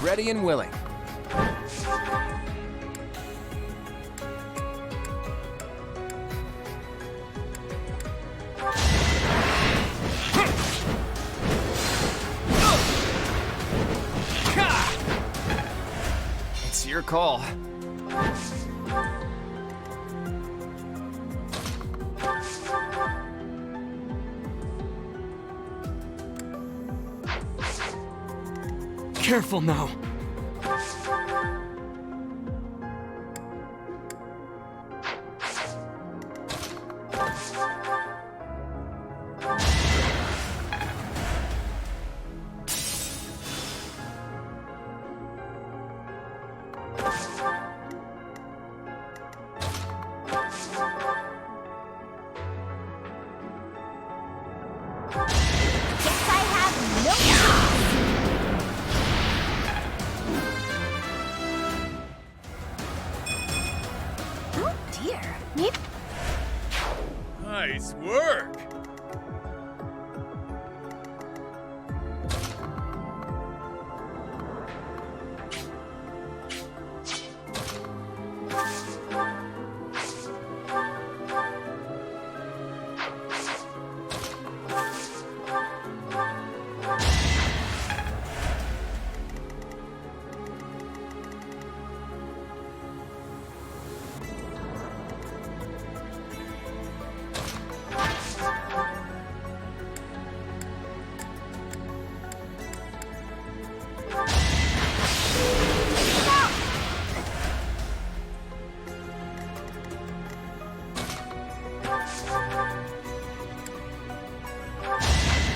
Ready and willing. It's your call. Careful now. Nice work!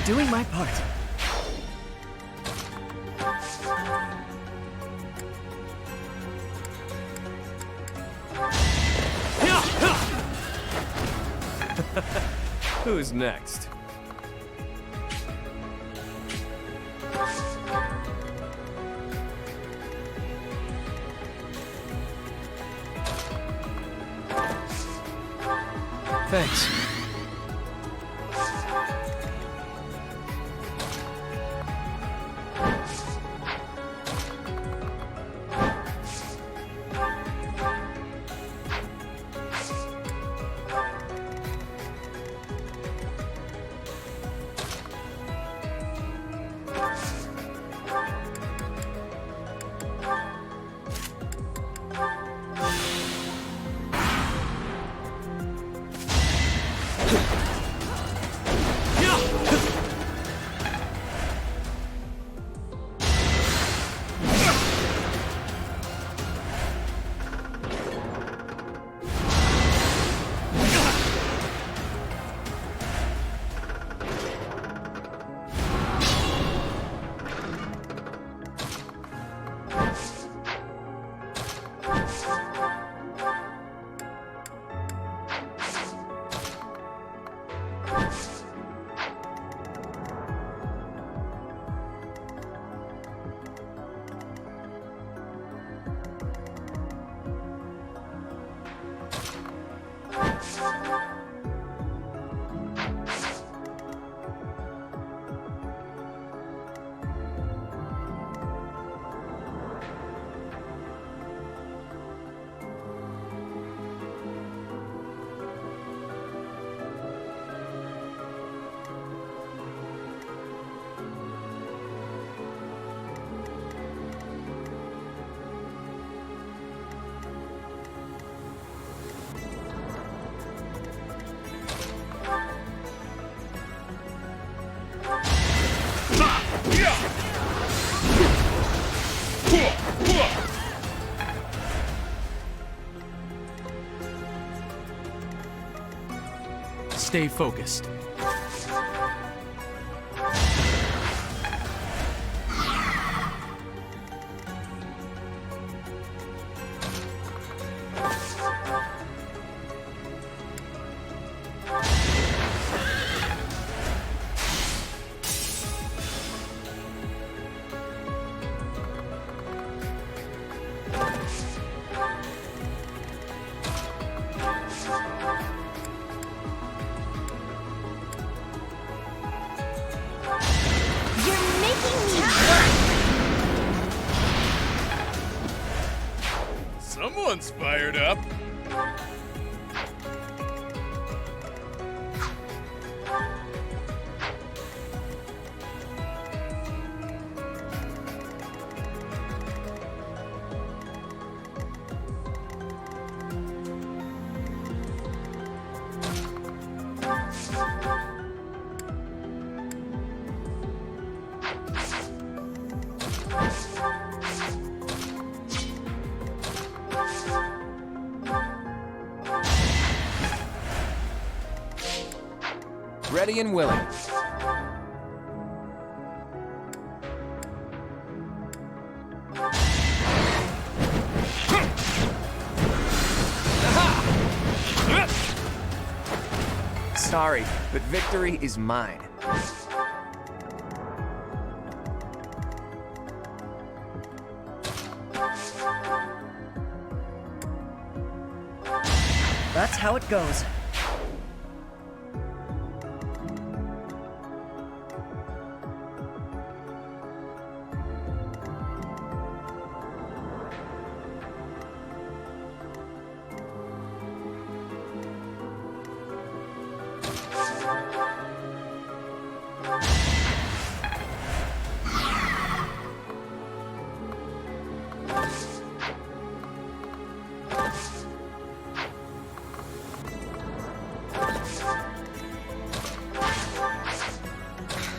Doing my part. Who's next? Thanks. Stay focused. Someone's fired up. Ready and willing. Sorry, but victory is mine. That's how it goes.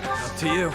Up to you.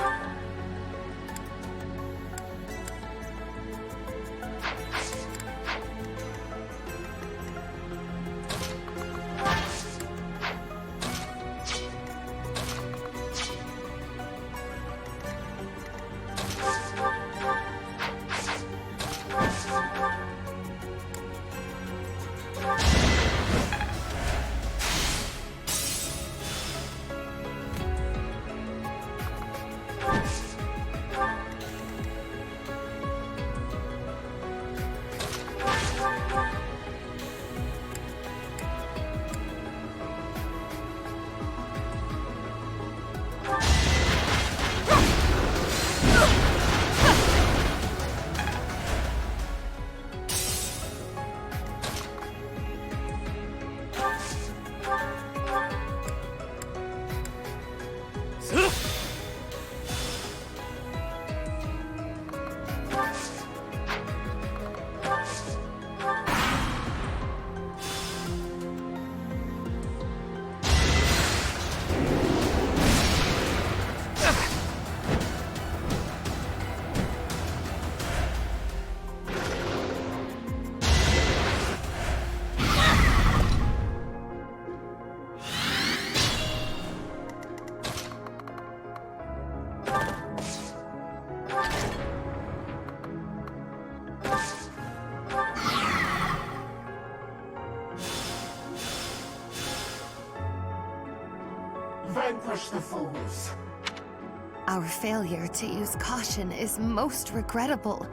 Vanquish the fools. Our failure to use caution is most regrettable.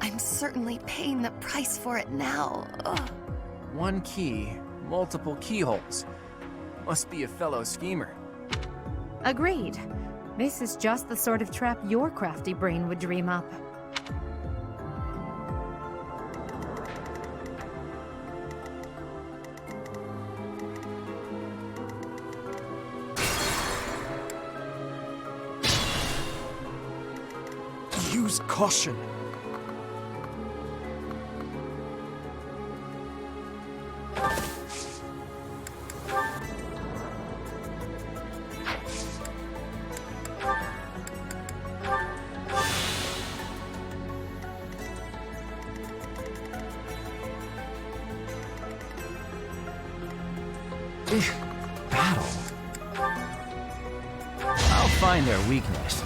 I'm certainly paying the price for it now. Ugh. One key, multiple keyholes. Must be a fellow schemer. Agreed. This is just the sort of trap your crafty brain would dream up. Use caution. find their weakness.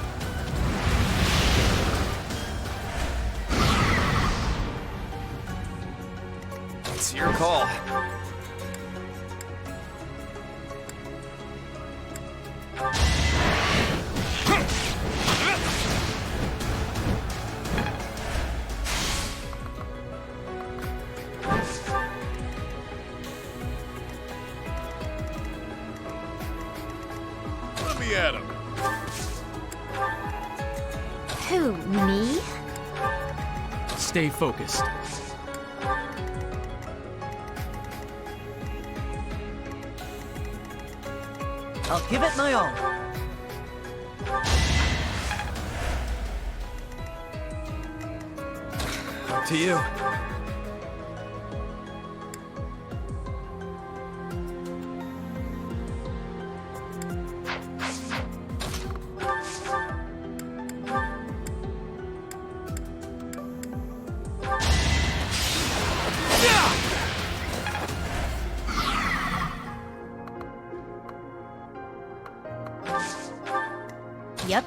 It's your call. Let me at him. Who, me? Stay focused. I'll give it my all. Up to you. Yep.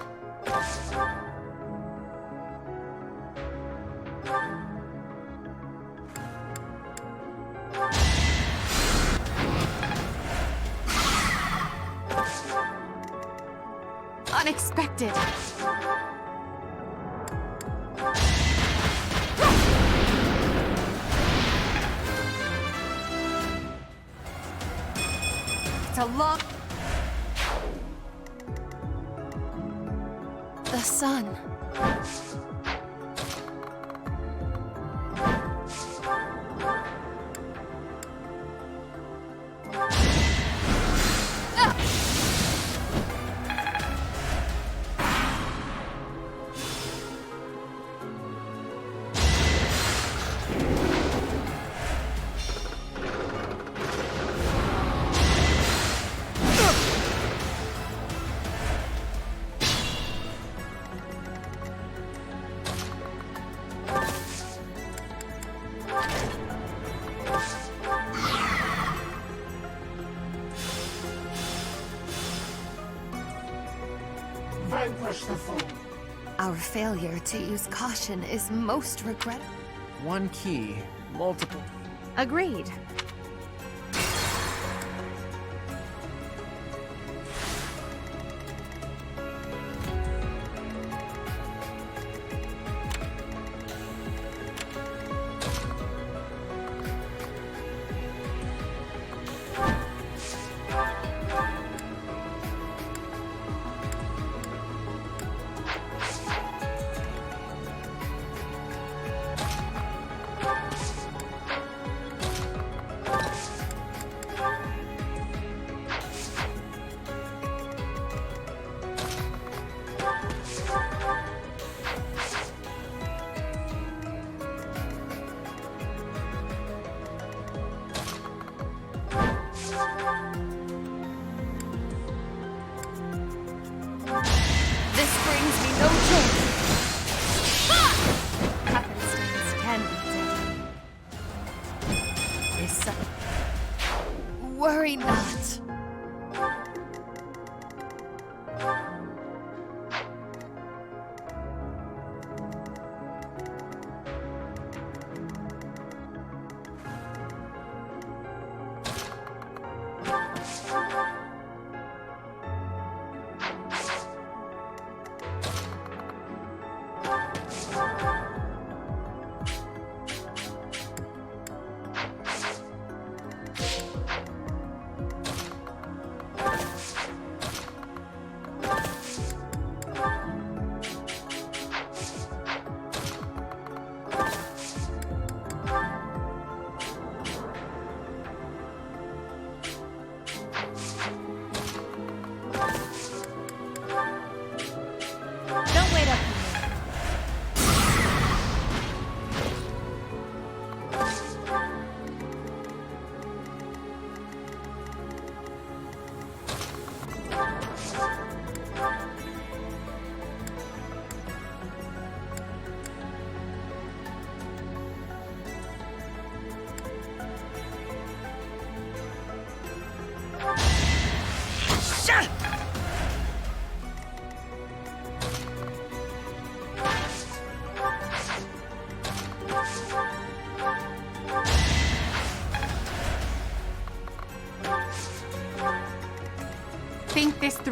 Unexpected. It's a long... The sun. Vanquish the foe. Our failure to use caution is most regrettable. One key, multiple. Agreed. This brings me no joy. Happenstance can be deadly. Is some... Worry not.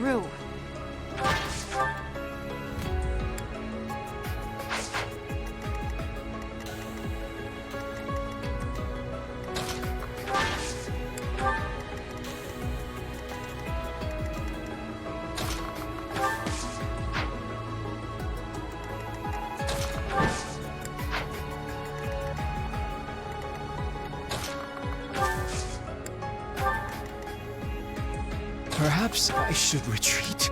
through. Perhaps I should retreat.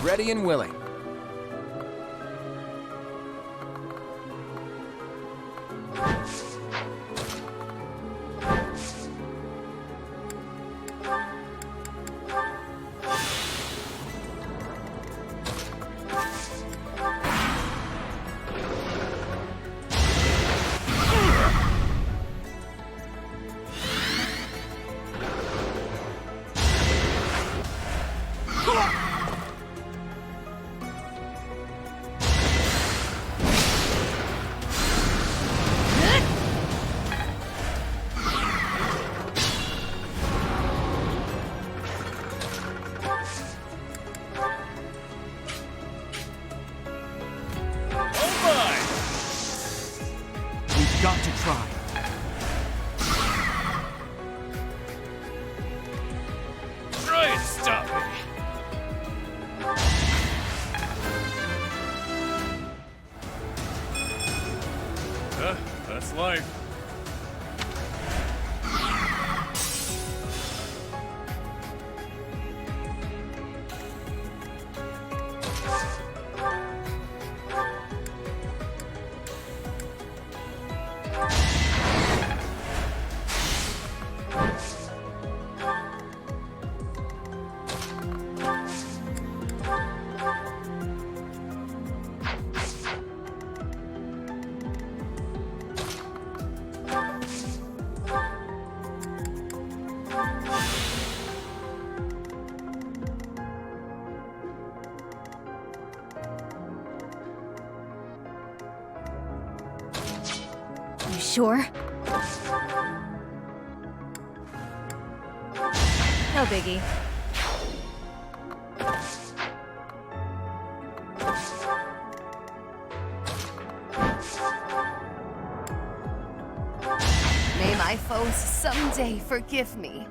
Ready and willing. Got to try. Try and stop me. That's life. You sure? No biggie. May my foes someday forgive me.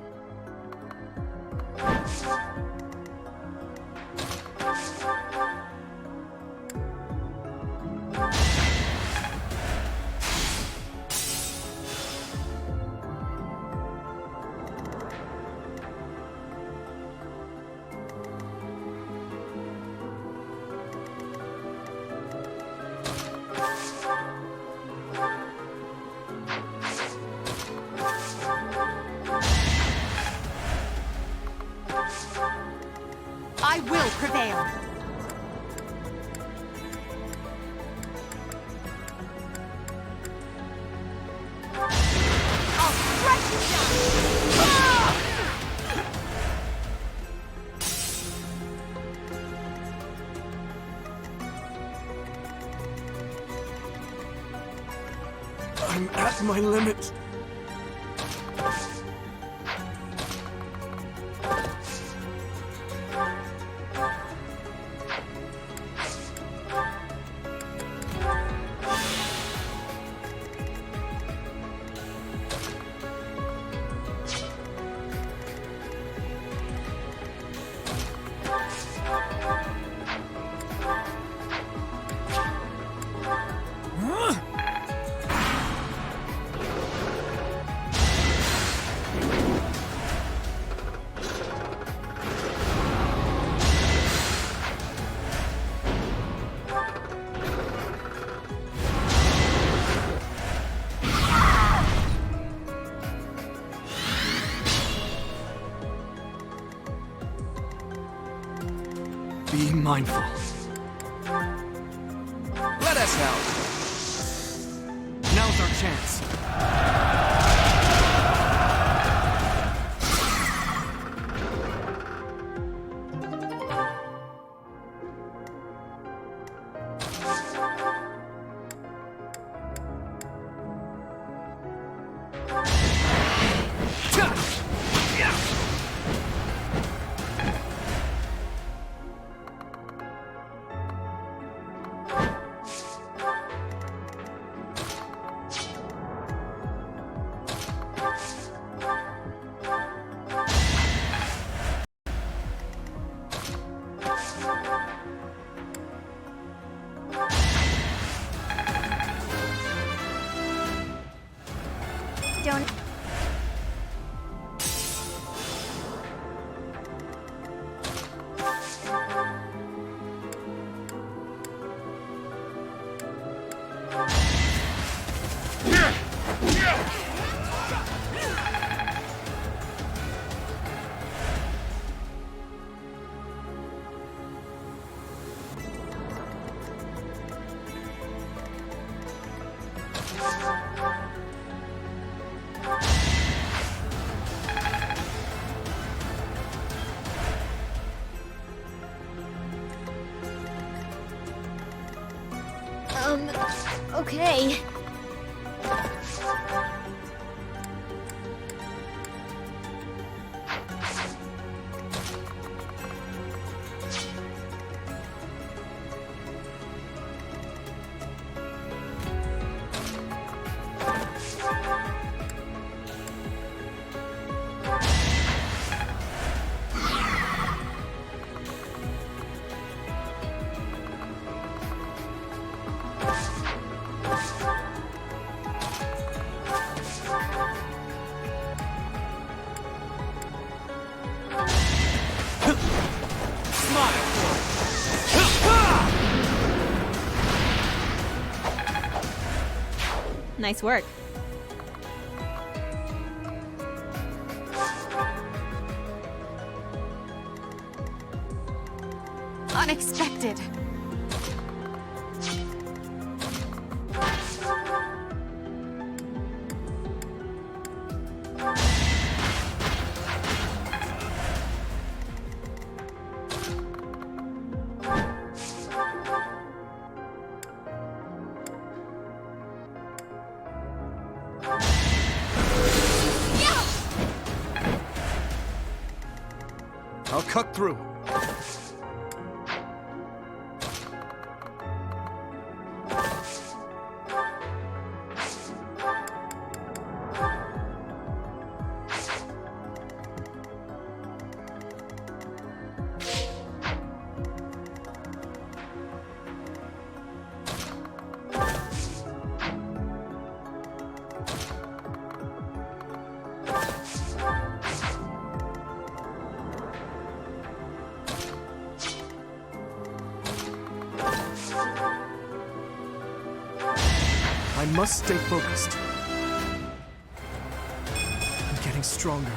I will prevail. I'll strike you down. Ah! I'm at my limit. Be mindful. Let us help. Now's our chance. Don't. Okay. Nice work. Unexpected. I'll cut through. I must stay focused. I'm getting stronger.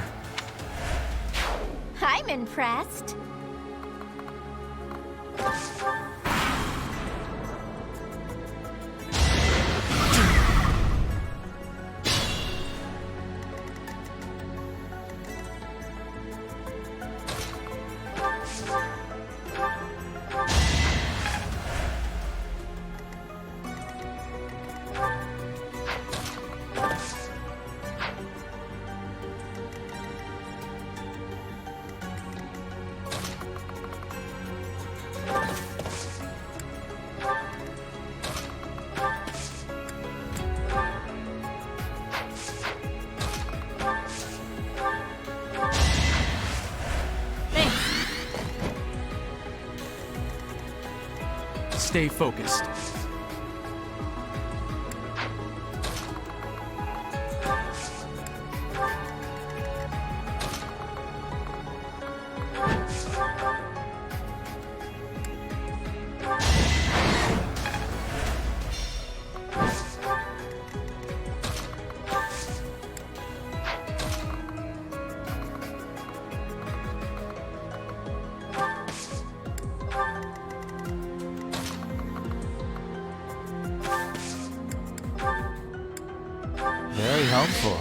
I'm impressed. Stay focused. helpful.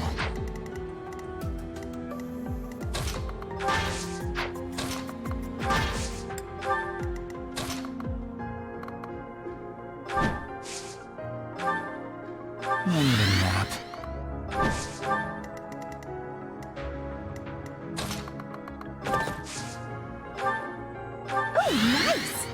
I need a nap. Oh, nice!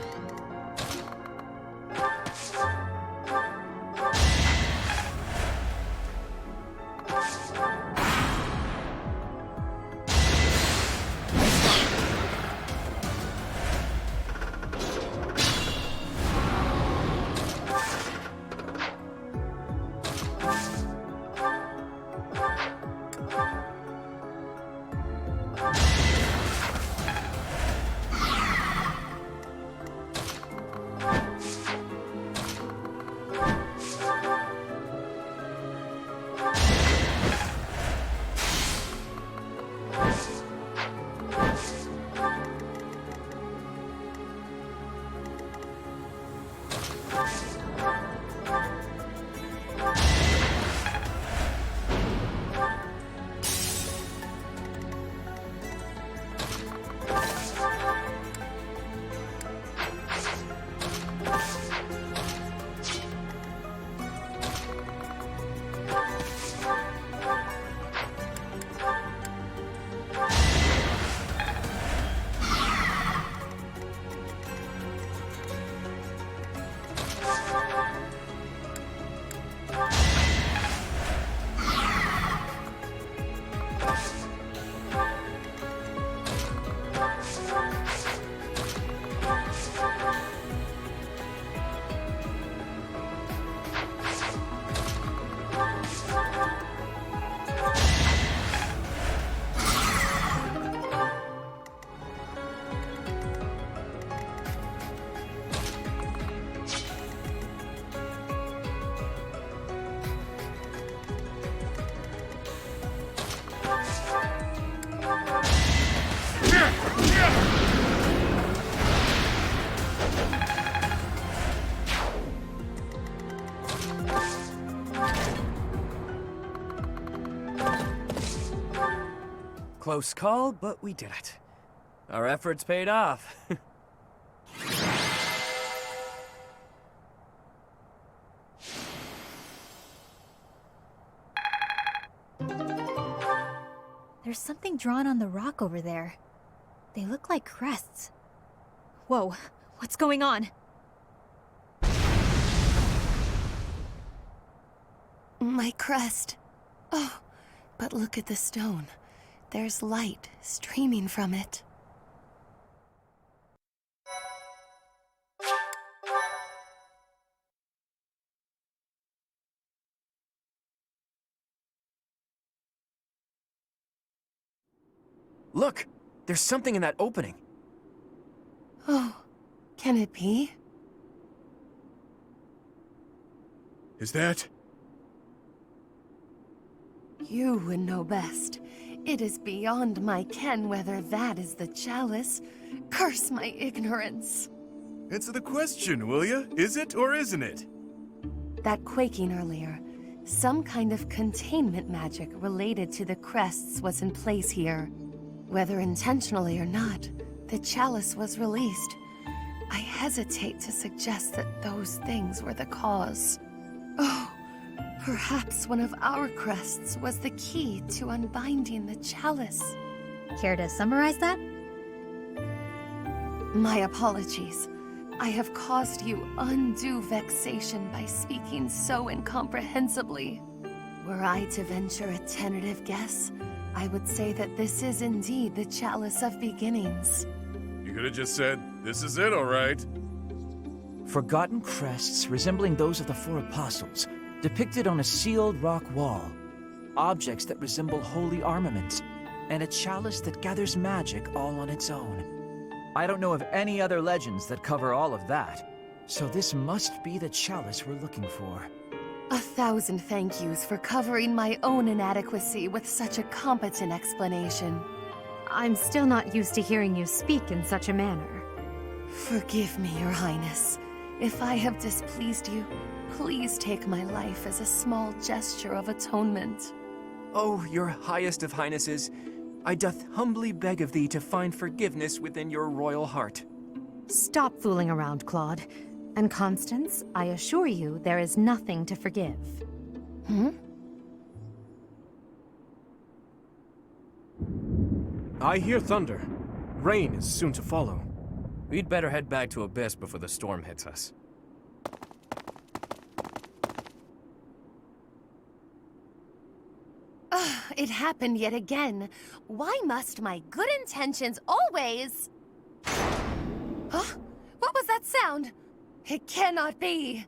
Close call, but we did it. Our efforts paid off. There's something drawn on the rock over there. They look like crests. Whoa, what's going on? My crest. Oh, but look at the stone. There's light streaming from it. Look! There's something in that opening. Oh, can it be? Is that? You would know best. It is beyond my ken whether that is the chalice. Curse my ignorance. Answer the question, will ya? Is it or isn't it? That quaking earlier. Some kind of containment magic related to the crests was in place here. Whether intentionally or not, the chalice was released. I hesitate to suggest that those things were the cause. Oh, perhaps one of our crests was the key to unbinding the chalice. Care to summarize that? My apologies. I have caused you undue vexation by speaking so incomprehensibly. Were I to venture a tentative guess, I would say that this is indeed the Chalice of Beginnings. You could have just said, this is it, all right. Forgotten crests resembling those of the Four Apostles, depicted on a sealed rock wall. Objects that resemble holy armaments, and a chalice that gathers magic all on its own. I don't know of any other legends that cover all of that, so this must be the chalice we're looking for. 1,000 thank yous for covering my own inadequacy with such a competent explanation. I'm still not used to hearing you speak in such a manner. Forgive me, Your Highness. If I have displeased you, please take my life as a small gesture of atonement. Oh, your highest of highnesses, I doth humbly beg of thee to find forgiveness within your royal heart. Stop fooling around, Claude. And Constance, I assure you there is nothing to forgive. I hear thunder. Rain is soon to follow. We'd better head back to Abyss before the storm hits us. It happened yet again. Why must my good intentions always... Huh? What was that sound? It cannot be.